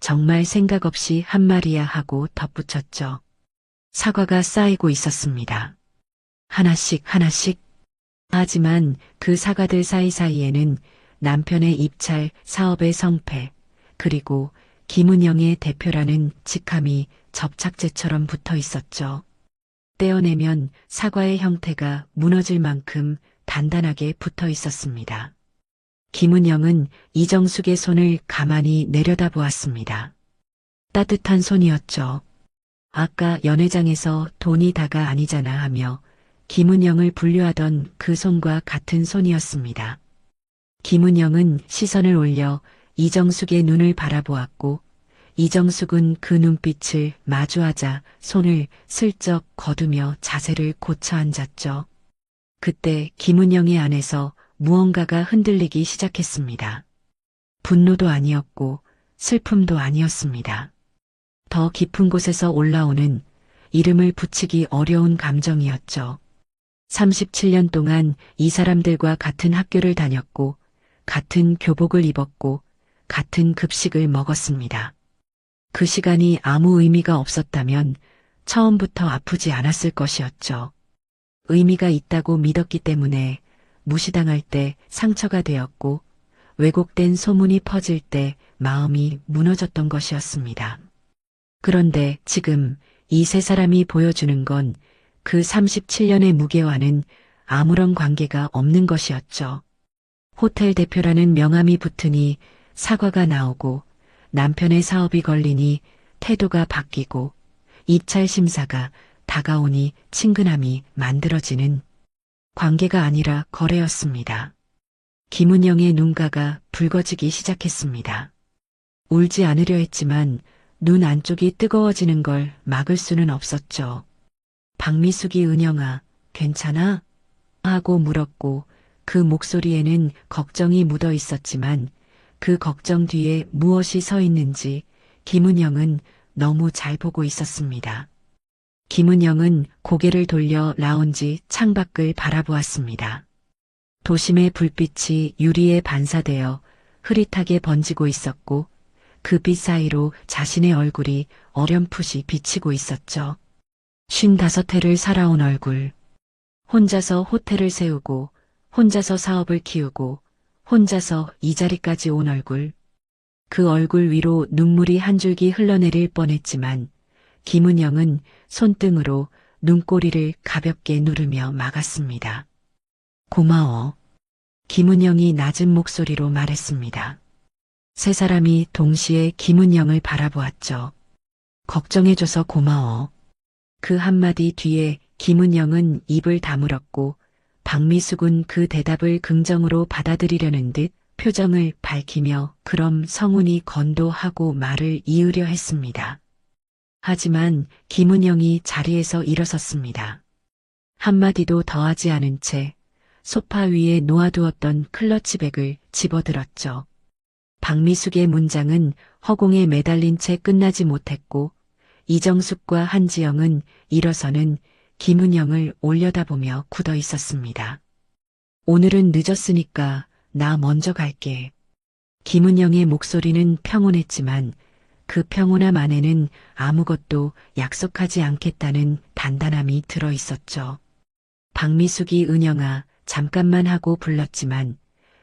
정말 생각 없이 한 말이야 하고 덧붙였죠. 사과가 쌓이고 있었습니다. 하나씩 하나씩. 하지만 그 사과들 사이사이에는 남편의 입찰 사업의 성패, 그리고 김은영의 대표라는 직함이 접착제처럼 붙어 있었죠. 떼어내면 사과의 형태가 무너질 만큼 단단하게 붙어 있었습니다. 김은영은 이정숙의 손을 가만히 내려다보았습니다. 따뜻한 손이었죠. 아까 연회장에서 돈이 다가 아니잖아 하며 김은영을 분류하던 그 손과 같은 손이었습니다. 김은영은 시선을 올려 이정숙의 눈을 바라보았고 이정숙은 그 눈빛을 마주하자 손을 슬쩍 거두며 자세를 고쳐 앉았죠. 그때 김은영의 안에서 무언가가 흔들리기 시작했습니다. 분노도 아니었고 슬픔도 아니었습니다. 더 깊은 곳에서 올라오는 이름을 붙이기 어려운 감정이었죠. 37년 동안 이 사람들과 같은 학교를 다녔고 같은 교복을 입었고 같은 급식을 먹었습니다. 그 시간이 아무 의미가 없었다면 처음부터 아프지 않았을 것이었죠. 의미가 있다고 믿었기 때문에 무시당할 때 상처가 되었고 왜곡된 소문이 퍼질 때 마음이 무너졌던 것이었습니다. 그런데 지금 이 세 사람이 보여주는 건 그 37년의 무게와는 아무런 관계가 없는 것이었죠. 호텔 대표라는 명함이 붙으니 사과가 나오고 남편의 사업이 걸리니 태도가 바뀌고 입찰 심사가 다가오니 친근함이 만들어지는 관계가 아니라 거래였습니다. 김은영의 눈가가 붉어지기 시작했습니다. 울지 않으려 했지만 눈 안쪽이 뜨거워지는 걸 막을 수는 없었죠. 박미숙이 은영아, 괜찮아? 하고 물었고 그 목소리에는 걱정이 묻어 있었지만 그 걱정 뒤에 무엇이 서 있는지 김은영은 너무 잘 보고 있었습니다. 김은영은 고개를 돌려 라운지 창밖을 바라보았습니다. 도심의 불빛이 유리에 반사되어 흐릿하게 번지고 있었고 그 빛 사이로 자신의 얼굴이 어렴풋이 비치고 있었죠. 55회를 살아온 얼굴. 혼자서 호텔을 세우고 혼자서 사업을 키우고 혼자서 이 자리까지 온 얼굴. 그 얼굴 위로 눈물이 한 줄기 흘러내릴 뻔했지만 김은영은 손등으로 눈꼬리를 가볍게 누르며 막았습니다. 고마워. 김은영이 낮은 목소리로 말했습니다. 세 사람이 동시에 김은영을 바라보았죠. 걱정해줘서 고마워. 그 한마디 뒤에 김은영은 입을 다물었고 박미숙은 그 대답을 긍정으로 받아들이려는 듯 표정을 밝히며 그럼 성훈이 건도하고 말을 이으려 했습니다. 하지만 김은영이 자리에서 일어섰습니다. 한마디도 더하지 않은 채 소파 위에 놓아두었던 클러치백을 집어들었죠. 박미숙의 문장은 허공에 매달린 채 끝나지 못했고 이정숙과 한지영은 일어서는 김은영을 올려다보며 굳어 있었습니다. 오늘은 늦었으니까 나 먼저 갈게. 김은영의 목소리는 평온했지만 그 평온함 안에는 아무것도 약속하지 않겠다는 단단함이 들어 있었죠. 박미숙이 은영아 잠깐만 하고 불렀지만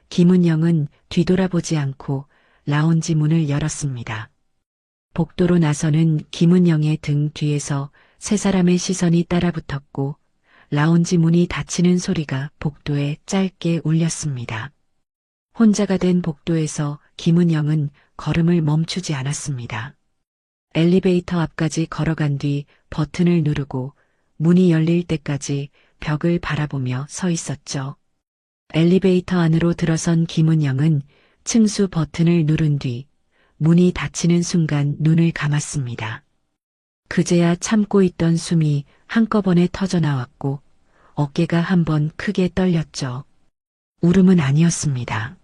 김은영은 뒤돌아보지 않고 라운지 문을 열었습니다. 복도로 나서는 김은영의 등 뒤에서 세 사람의 시선이 따라붙었고 라운지 문이 닫히는 소리가 복도에 짧게 울렸습니다. 혼자가 된 복도에서 김은영은 걸음을 멈추지 않았습니다. 엘리베이터 앞까지 걸어간 뒤 버튼을 누르고 문이 열릴 때까지 벽을 바라보며 서 있었죠. 엘리베이터 안으로 들어선 김은영은 층수 버튼을 누른 뒤 문이 닫히는 순간 눈을 감았습니다. 그제야 참고 있던 숨이 한꺼번에 터져나왔고 어깨가 한번 크게 떨렸죠. 울음은 아니었습니다.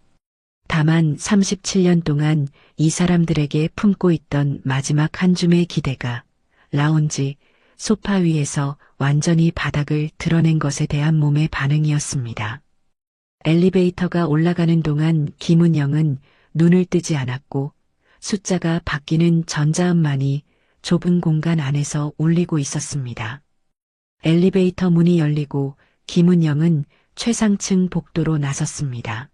다만 37년 동안 이 사람들에게 품고 있던 마지막 한 줌의 기대가 라운지 소파 위에서 완전히 바닥을 드러낸 것에 대한 몸의 반응이었습니다. 엘리베이터가 올라가는 동안 김은영은 눈을 뜨지 않았고 숫자가 바뀌는 전자음만이 좁은 공간 안에서 울리고 있었습니다. 엘리베이터 문이 열리고 김은영은 최상층 복도로 나섰습니다.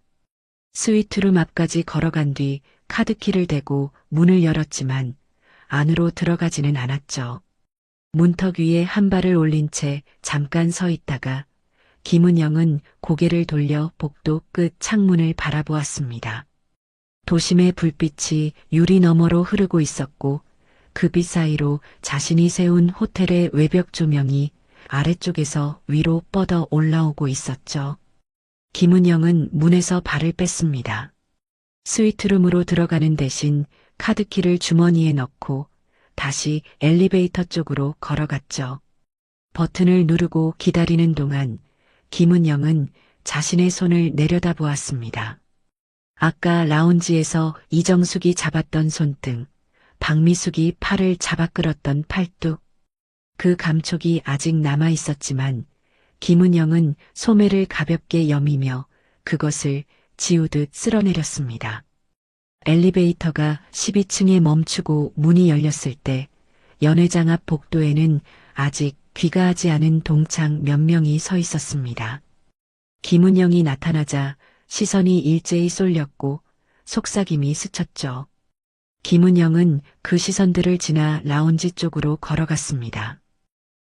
스위트룸 앞까지 걸어간 뒤 카드키를 대고 문을 열었지만 안으로 들어가지는 않았죠. 문턱 위에 한 발을 올린 채 잠깐 서 있다가 김은영은 고개를 돌려 복도 끝 창문을 바라보았습니다. 도심의 불빛이 유리 너머로 흐르고 있었고 그 빛 사이로 자신이 세운 호텔의 외벽 조명이 아래쪽에서 위로 뻗어 올라오고 있었죠. 김은영은 문에서 발을 뺐습니다. 스위트룸으로 들어가는 대신 카드키를 주머니에 넣고 다시 엘리베이터 쪽으로 걸어갔죠. 버튼을 누르고 기다리는 동안 김은영은 자신의 손을 내려다보았습니다. 아까 라운지에서 이정숙이 잡았던 손등, 박미숙이 팔을 잡아 끌었던 팔뚝, 그 감촉이 아직 남아 있었지만 김은영은 소매를 가볍게 여미며 그것을 지우듯 쓸어내렸습니다. 엘리베이터가 12층에 멈추고 문이 열렸을 때 연회장 앞 복도에는 아직 귀가하지 않은 동창 몇 명이 서 있었습니다. 김은영이 나타나자 시선이 일제히 쏠렸고 속삭임이 스쳤죠. 김은영은 그 시선들을 지나 라운지 쪽으로 걸어갔습니다.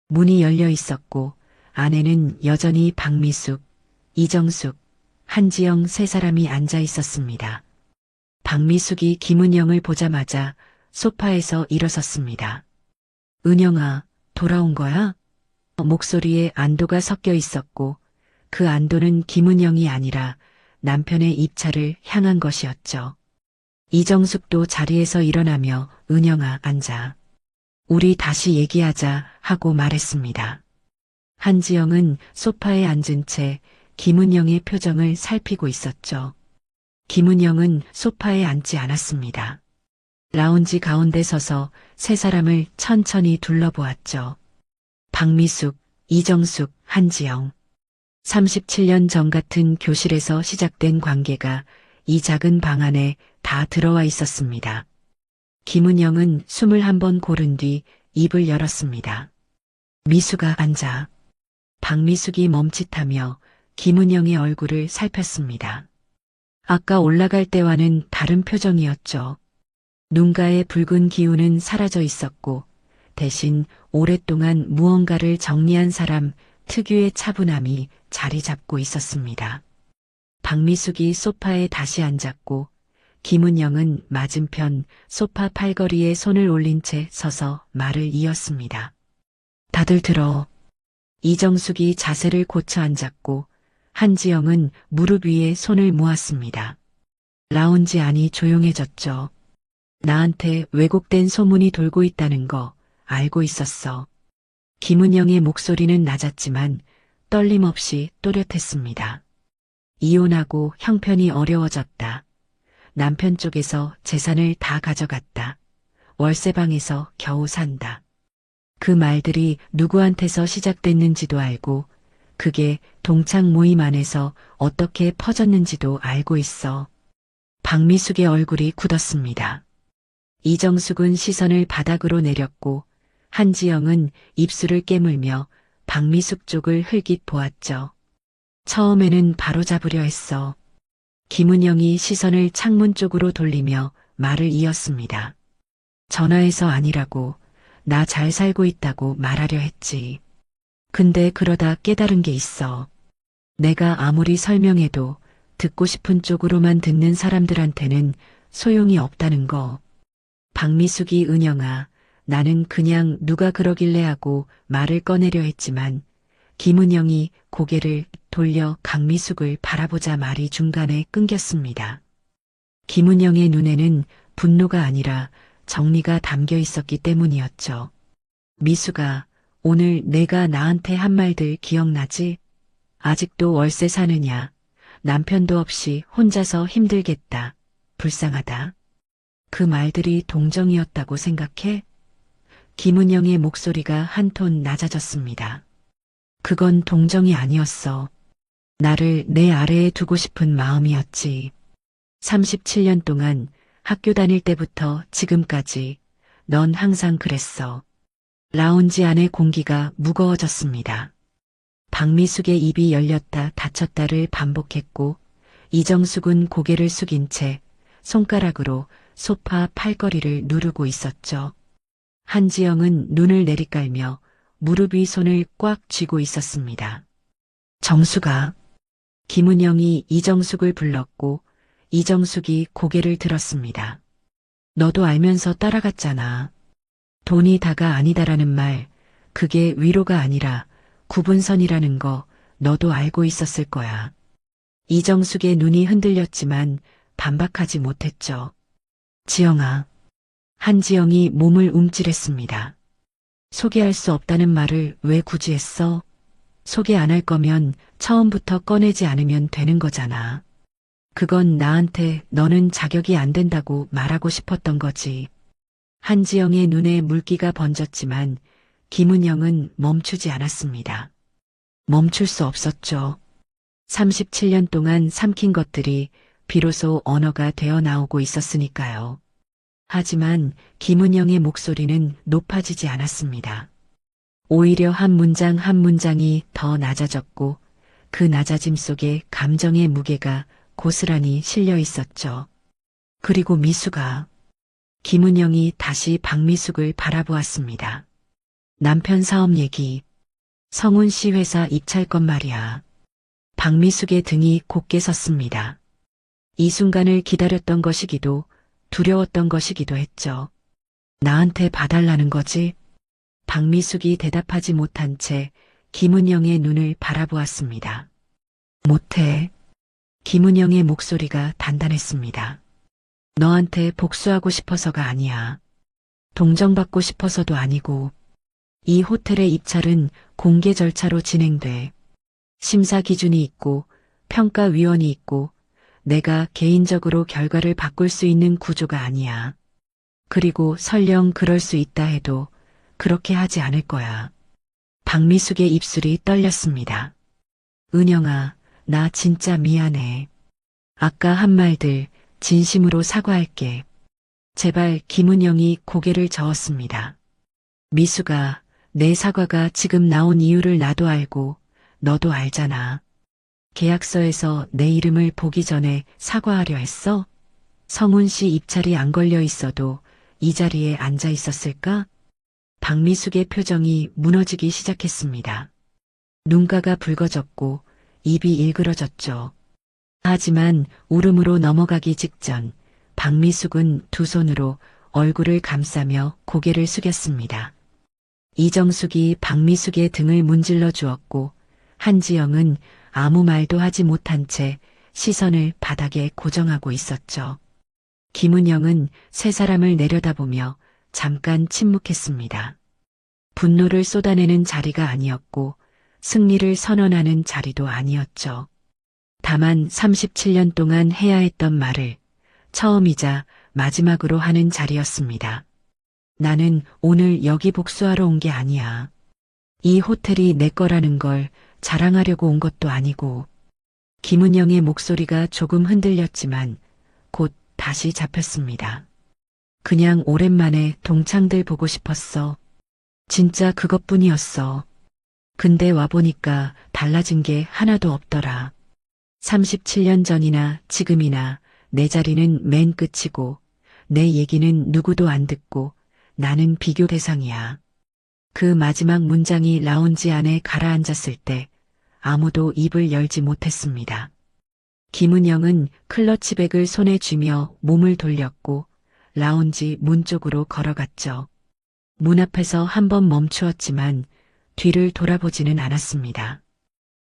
문이 열려 있었고 안에는 여전히 박미숙, 이정숙, 한지영 세 사람이 앉아 있었습니다. 박미숙이 김은영을 보자마자 소파에서 일어섰습니다. 은영아, 돌아온 거야? 목소리에 안도가 섞여 있었고 그 안도는 김은영이 아니라 남편의 입찰을 향한 것이었죠. 이정숙도 자리에서 일어나며 은영아 앉아. 우리 다시 얘기하자 하고 말했습니다. 한지영은 소파에 앉은 채 김은영의 표정을 살피고 있었죠. 김은영은 소파에 앉지 않았습니다. 라운지 가운데 서서 세 사람을 천천히 둘러보았죠. 박미숙, 이정숙, 한지영. 37년 전 같은 교실에서 시작된 관계가 이 작은 방 안에 다 들어와 있었습니다. 김은영은 숨을 한번 고른 뒤 입을 열었습니다. 미숙아 앉아. 박미숙이 멈칫하며 김은영의 얼굴을 살폈습니다. 아까 올라갈 때와는 다른 표정이었죠. 눈가의 붉은 기운은 사라져 있었고 대신 오랫동안 무언가를 정리한 사람 특유의 차분함이 자리 잡고 있었습니다. 박미숙이 소파에 다시 앉았고 김은영은 맞은편 소파 팔걸이에 손을 올린 채 서서 말을 이었습니다. 다들 들어. 이정숙이 자세를 고쳐 앉았고 한지영은 무릎 위에 손을 모았습니다. 라운지 안이 조용해졌죠. 나한테 왜곡된 소문이 돌고 있다는 거 알고 있었어. 김은영의 목소리는 낮았지만 떨림 없이 또렷했습니다. 이혼하고 형편이 어려워졌다. 남편 쪽에서 재산을 다 가져갔다. 월세방에서 겨우 산다. 그 말들이 누구한테서 시작됐는지도 알고 그게 동창 모임 안에서 어떻게 퍼졌는지도 알고 있어. 박미숙의 얼굴이 굳었습니다. 이정숙은 시선을 바닥으로 내렸고 한지영은 입술을 깨물며 박미숙 쪽을 흘깃 보았죠. 처음에는 바로잡으려 했어. 김은영이 시선을 창문 쪽으로 돌리며 말을 이었습니다. 전화해서 아니라고 나 잘 살고 있다고 말하려 했지. 근데 그러다 깨달은 게 있어. 내가 아무리 설명해도 듣고 싶은 쪽으로만 듣는 사람들한테는 소용이 없다는 거. 박미숙이 은영아, 나는 그냥 누가 그러길래 하고 말을 꺼내려 했지만 김은영이 고개를 돌려 강미숙을 바라보자 말이 중간에 끊겼습니다. 김은영의 눈에는 분노가 아니라 정리가 담겨 있었기 때문이었죠. 미숙아, 오늘 내가 나한테 한 말들 기억나지? 아직도 월세 사느냐? 남편도 없이 혼자서 힘들겠다. 불쌍하다. 그 말들이 동정이었다고 생각해? 김은영의 목소리가 한 톤 낮아졌습니다. 그건 동정이 아니었어. 나를 내 아래에 두고 싶은 마음이었지. 37년 동안 학교 다닐 때부터 지금까지 넌 항상 그랬어. 라운지 안의 공기가 무거워졌습니다. 박미숙의 입이 열렸다 닫혔다를 반복했고 이정숙은 고개를 숙인 채 손가락으로 소파 팔걸이를 누르고 있었죠. 한지영은 눈을 내리깔며 무릎 위 손을 꽉 쥐고 있었습니다. 정숙아. 김은영이 이정숙을 불렀고 이정숙이 고개를 들었습니다. 너도 알면서 따라갔잖아. 돈이 다가 아니다라는 말, 그게 위로가 아니라 구분선이라는 거 너도 알고 있었을 거야. 이정숙의 눈이 흔들렸지만 반박하지 못했죠. 지영아. 한지영이 몸을 움찔했습니다. 소개할 수 없다는 말을 왜 굳이 했어? 소개 안 할 거면 처음부터 꺼내지 않으면 되는 거잖아. 그건 나한테 너는 자격이 안 된다고 말하고 싶었던 거지. 한지영의 눈에 물기가 번졌지만 김은영은 멈추지 않았습니다. 멈출 수 없었죠. 37년 동안 삼킨 것들이 비로소 언어가 되어 나오고 있었으니까요. 하지만 김은영의 목소리는 높아지지 않았습니다. 오히려 한 문장 한 문장이 더 낮아졌고 그 낮아짐 속에 감정의 무게가 고스란히 실려 있었죠. 그리고 미숙아. 김은영이 다시 박미숙을 바라보았습니다. 남편 사업 얘기. 성훈 씨 회사 입찰건 말이야. 박미숙의 등이 곧게 섰습니다. 이 순간을 기다렸던 것이기도 두려웠던 것이기도 했죠. 나한테 봐달라는 거지? 박미숙이 대답하지 못한 채 김은영의 눈을 바라보았습니다. 못해. 김은영의 목소리가 단단했습니다. 너한테 복수하고 싶어서가 아니야. 동정받고 싶어서도 아니고. 이 호텔의 입찰은 공개 절차로 진행돼. 심사 기준이 있고 평가위원이 있고 내가 개인적으로 결과를 바꿀 수 있는 구조가 아니야. 그리고 설령 그럴 수 있다 해도 그렇게 하지 않을 거야. 박미숙의 입술이 떨렸습니다. 은영아, 나 진짜 미안해. 아까 한 말들 진심으로 사과할게. 제발. 김은영이 고개를 저었습니다. 미숙아, 내 사과가 지금 나온 이유를 나도 알고 너도 알잖아. 계약서에서 내 이름을 보기 전에 사과하려 했어? 성훈 씨 입찰이 안 걸려 있어도 이 자리에 앉아 있었을까? 박미숙의 표정이 무너지기 시작했습니다. 눈가가 붉어졌고 입이 일그러졌죠. 하지만 울음으로 넘어가기 직전 박미숙은 두 손으로 얼굴을 감싸며 고개를 숙였습니다. 이정숙이 박미숙의 등을 문질러 주었고 한지영은 아무 말도 하지 못한 채 시선을 바닥에 고정하고 있었죠. 김은영은 세 사람을 내려다보며 잠깐 침묵했습니다. 분노를 쏟아내는 자리가 아니었고 승리를 선언하는 자리도 아니었죠. 다만 37년 동안 해야 했던 말을 처음이자 마지막으로 하는 자리였습니다. 나는 오늘 여기 복수하러 온 게 아니야. 이 호텔이 내 거라는 걸 자랑하려고 온 것도 아니고. 김은영의 목소리가 조금 흔들렸지만 곧 다시 잡혔습니다. 그냥 오랜만에 동창들 보고 싶었어. 진짜 그것뿐이었어. 근데 와보니까 달라진 게 하나도 없더라. 37년 전이나 지금이나 내 자리는 맨 끝이고 내 얘기는 누구도 안 듣고 나는 비교 대상이야. 그 마지막 문장이 라운지 안에 가라앉았을 때 아무도 입을 열지 못했습니다. 김은영은 클러치백을 손에 쥐며 몸을 돌렸고 라운지 문 쪽으로 걸어갔죠. 문 앞에서 한번 멈추었지만 뒤를 돌아보지는 않았습니다.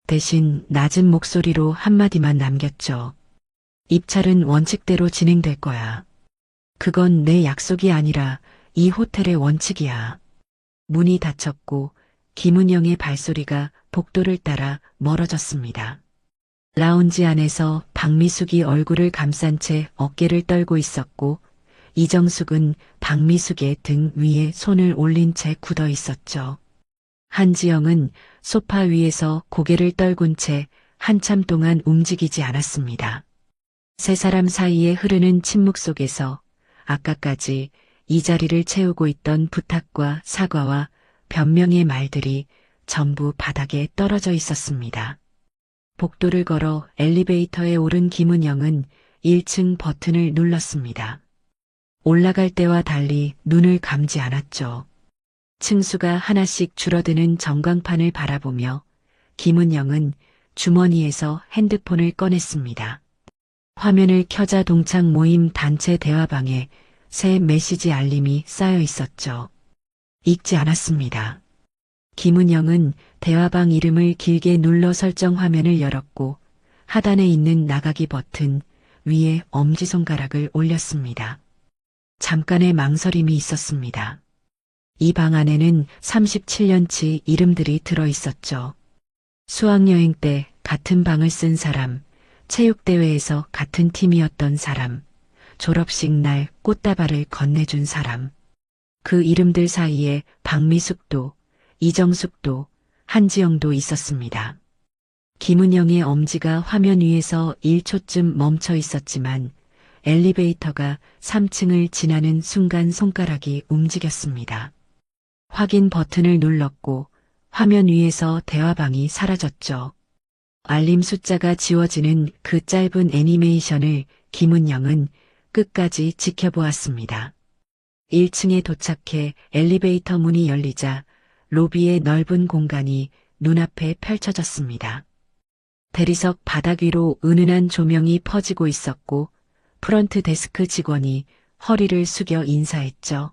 대신 낮은 목소리로 한마디만 남겼죠. 입찰은 원칙대로 진행될 거야. 그건 내 약속이 아니라 이 호텔의 원칙이야. 문이 닫혔고 김은영의 발소리가 복도를 따라 멀어졌습니다. 라운지 안에서 박미숙이 얼굴을 감싼 채 어깨를 떨고 있었고 이정숙은 박미숙의 등 위에 손을 올린 채 굳어 있었죠. 한지영은 소파 위에서 고개를 떨군 채 한참 동안 움직이지 않았습니다. 세 사람 사이에 흐르는 침묵 속에서 아까까지 이 자리를 채우고 있던 부탁과 사과와 변명의 말들이 전부 바닥에 떨어져 있었습니다. 복도를 걸어 엘리베이터에 오른 김은영은 1층 버튼을 눌렀습니다. 올라갈 때와 달리 눈을 감지 않았죠. 층수가 하나씩 줄어드는 전광판을 바라보며 김은영은 주머니에서 핸드폰을 꺼냈습니다. 화면을 켜자 동창 모임 단체 대화방에 새 메시지 알림이 쌓여 있었죠. 읽지 않았습니다. 김은영은 대화방 이름을 길게 눌러 설정 화면을 열었고 하단에 있는 나가기 버튼 위에 엄지손가락을 올렸습니다. 잠깐의 망설임이 있었습니다. 이 방 안에는 37년치 이름들이 들어 있었죠. 수학여행 때 같은 방을 쓴 사람, 체육대회에서 같은 팀이었던 사람, 졸업식 날 꽃다발을 건네준 사람. 그 이름들 사이에 박미숙도, 이정숙도, 한지영도 있었습니다. 김은영의 엄지가 화면 위에서 1초쯤 멈춰 있었지만 엘리베이터가 3층을 지나는 순간 손가락이 움직였습니다. 확인 버튼을 눌렀고 화면 위에서 대화방이 사라졌죠. 알림 숫자가 지워지는 그 짧은 애니메이션을 김은영은 끝까지 지켜보았습니다. 1층에 도착해 엘리베이터 문이 열리자 로비의 넓은 공간이 눈앞에 펼쳐졌습니다. 대리석 바닥 위로 은은한 조명이 퍼지고 있었고 프런트 데스크 직원이 허리를 숙여 인사했죠.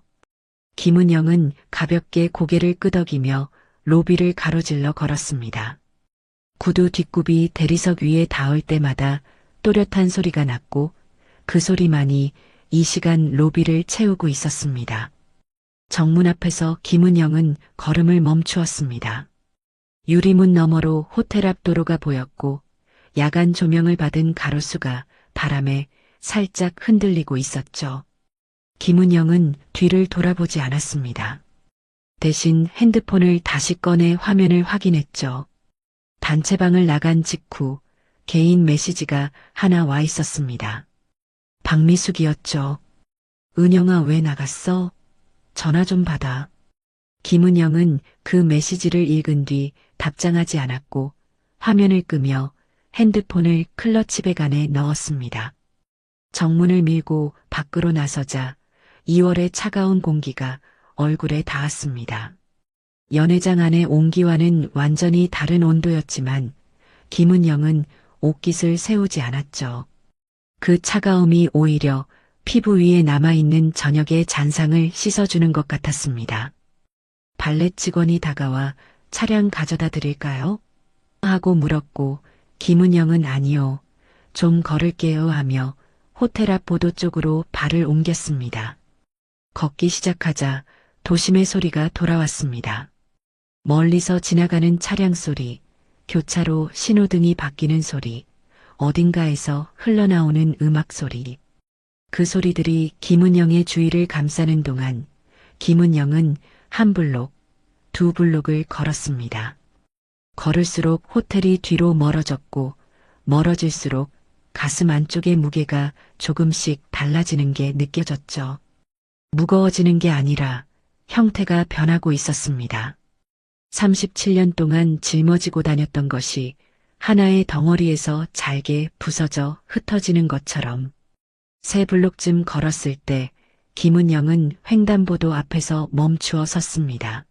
김은영은 가볍게 고개를 끄덕이며 로비를 가로질러 걸었습니다. 구두 뒷굽이 대리석 위에 닿을 때마다 또렷한 소리가 났고 그 소리만이 이 시간 로비를 채우고 있었습니다. 정문 앞에서 김은영은 걸음을 멈추었습니다. 유리문 너머로 호텔 앞 도로가 보였고 야간 조명을 받은 가로수가 바람에 살짝 흔들리고 있었죠. 김은영은 뒤를 돌아보지 않았습니다. 대신 핸드폰을 다시 꺼내 화면을 확인했죠. 단체방을 나간 직후 개인 메시지가 하나 와 있었습니다. 박미숙이었죠. 은영아 왜 나갔어? 전화 좀 받아. 김은영은 그 메시지를 읽은 뒤 답장하지 않았고 화면을 끄며 핸드폰을 클러치백 안에 넣었습니다. 정문을 밀고 밖으로 나서자 2월의 차가운 공기가 얼굴에 닿았습니다. 연회장 안의 온기와는 완전히 다른 온도였지만 김은영은 옷깃을 세우지 않았죠. 그 차가움이 오히려 피부 위에 남아있는 저녁의 잔상을 씻어주는 것 같았습니다. 발렛 직원이 다가와 차량 가져다 드릴까요? 하고 물었고 김은영은 아니요. 좀 걸을게요 하며 호텔 앞 보도 쪽으로 발을 옮겼습니다. 걷기 시작하자 도심의 소리가 돌아왔습니다. 멀리서 지나가는 차량 소리, 교차로 신호등이 바뀌는 소리, 어딘가에서 흘러나오는 음악 소리. 그 소리들이 김은영의 주위를 감싸는 동안 김은영은 한 블록, 두 블록을 걸었습니다. 걸을수록 호텔이 뒤로 멀어졌고 멀어질수록 가슴 안쪽의 무게가 조금씩 달라지는 게 느껴졌죠. 무거워지는 게 아니라 형태가 변하고 있었습니다. 37년 동안 짊어지고 다녔던 것이 하나의 덩어리에서 잘게 부서져 흩어지는 것처럼 세 블록쯤 걸었을 때 김은영은 횡단보도 앞에서 멈추어 섰습니다.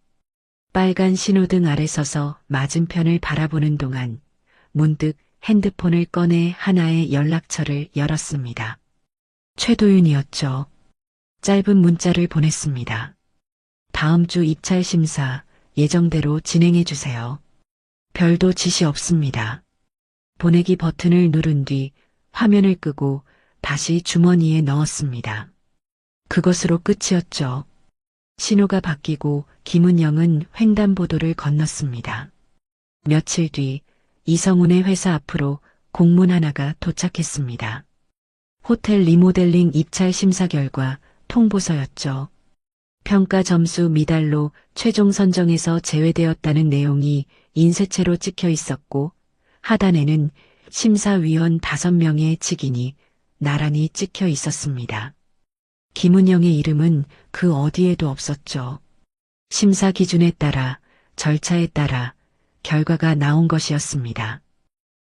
빨간 신호등 아래 서서 맞은편을 바라보는 동안 문득 핸드폰을 꺼내 하나의 연락처를 열었습니다. 최도윤이었죠. 짧은 문자를 보냈습니다. 다음 주 입찰 심사 예정대로 진행해 주세요. 별도 지시 없습니다. 보내기 버튼을 누른 뒤 화면을 끄고 다시 주머니에 넣었습니다. 그것으로 끝이었죠. 신호가 바뀌고 김은영은 횡단보도를 건넜습니다. 며칠 뒤 이성운의 회사 앞으로 공문 하나가 도착했습니다. 호텔 리모델링 입찰 심사 결과 통보서였죠. 평가 점수 미달로 최종 선정에서 제외되었다는 내용이 인쇄체로 찍혀 있었고 하단에는 심사위원 5명의 직인이 나란히 찍혀 있었습니다. 김은영의 이름은 그 어디에도 없었죠. 심사 기준에 따라, 절차에 따라 결과가 나온 것이었습니다.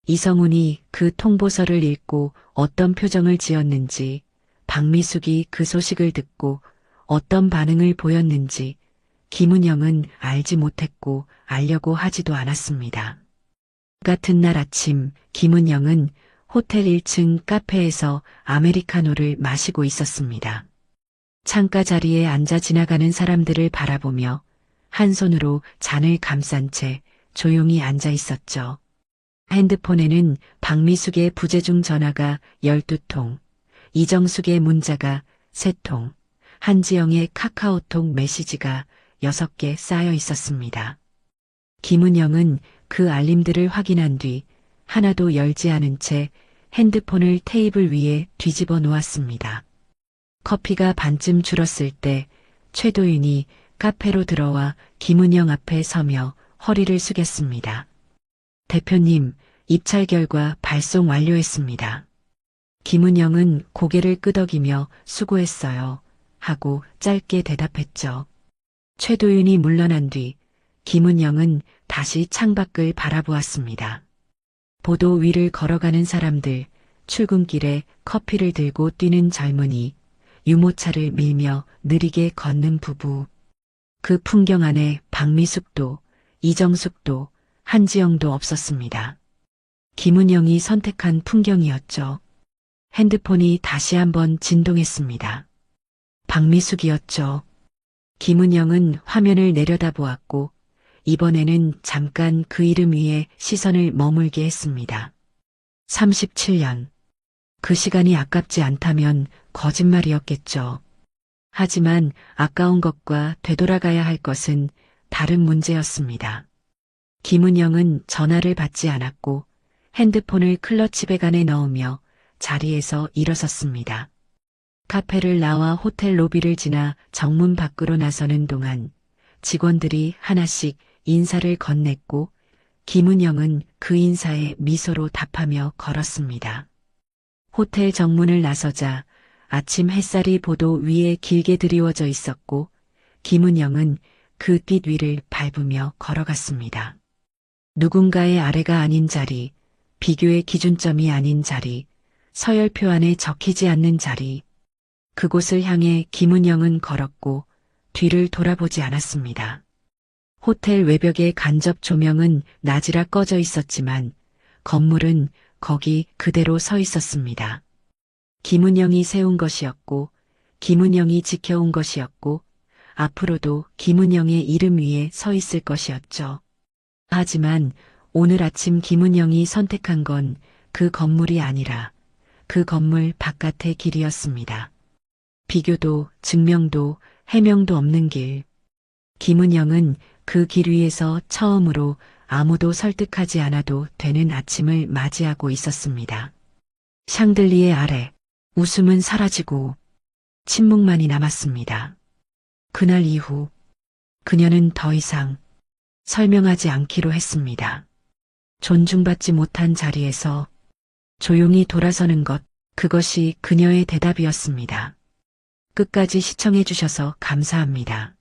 이성훈이 그 통보서를 읽고 어떤 표정을 지었는지, 박미숙이 그 소식을 듣고 어떤 반응을 보였는지 김은영은 알지 못했고 알려고 하지도 않았습니다. 같은 날 아침 김은영은 호텔 1층 카페에서 아메리카노를 마시고 있었습니다. 창가 자리에 앉아 지나가는 사람들을 바라보며 한 손으로 잔을 감싼 채 조용히 앉아 있었죠. 핸드폰에는 박미숙의 부재중 전화가 12통, 이정숙의 문자가 3통, 한지영의 카카오톡 메시지가 6개 쌓여 있었습니다. 김은영은 그 알림들을 확인한 뒤 하나도 열지 않은 채 핸드폰을 테이블 위에 뒤집어 놓았습니다. 커피가 반쯤 줄었을 때 최도윤이 카페로 들어와 김은영 앞에 서며 허리를 숙였습니다. 대표님, 입찰 결과 발송 완료했습니다. 김은영은 고개를 끄덕이며 수고했어요. 하고 짧게 대답했죠. 최도윤이 물러난 뒤 김은영은 다시 창밖을 바라보았습니다. 보도 위를 걸어가는 사람들, 출근길에 커피를 들고 뛰는 젊은이, 유모차를 밀며 느리게 걷는 부부. 그 풍경 안에 박미숙도, 이정숙도, 한지영도 없었습니다. 김은영이 선택한 풍경이었죠. 핸드폰이 다시 한번 진동했습니다. 박미숙이었죠. 김은영은 화면을 내려다보았고 이번에는 잠깐 그 이름 위에 시선을 머물게 했습니다. 37년. 그 시간이 아깝지 않다면 거짓말이었겠죠. 하지만 아까운 것과 되돌아가야 할 것은 다른 문제였습니다. 김은영은 전화를 받지 않았고 핸드폰을 클러치백 안에 넣으며 자리에서 일어섰습니다. 카페를 나와 호텔 로비를 지나 정문 밖으로 나서는 동안 직원들이 하나씩 인사를 건넸고 김은영은 그 인사에 미소로 답하며 걸었습니다. 호텔 정문을 나서자 아침 햇살이 보도 위에 길게 드리워져 있었고 김은영은 그 빛 위를 밟으며 걸어갔습니다. 누군가의 아래가 아닌 자리, 비교의 기준점이 아닌 자리, 서열표 안에 적히지 않는 자리. 그곳을 향해 김은영은 걸었고 뒤를 돌아보지 않았습니다. 호텔 외벽의 간접 조명은 낮이라 꺼져 있었지만 건물은 거기 그대로 서 있었습니다. 김은영이 세운 것이었고 김은영이 지켜온 것이었고 앞으로도 김은영의 이름 위에 서 있을 것이었죠. 하지만 오늘 아침 김은영이 선택한 건 그 건물이 아니라 그 건물 바깥의 길이었습니다. 비교도 증명도 해명도 없는 길. 김은영은 그 길 위에서 처음으로 아무도 설득하지 않아도 되는 아침을 맞이하고 있었습니다. 샹들리에 아래 웃음은 사라지고 침묵만이 남았습니다. 그날 이후 그녀는 더 이상 설명하지 않기로 했습니다. 존중받지 못한 자리에서 조용히 돌아서는 것, 그것이 그녀의 대답이었습니다. 끝까지 시청해 주셔서 감사합니다.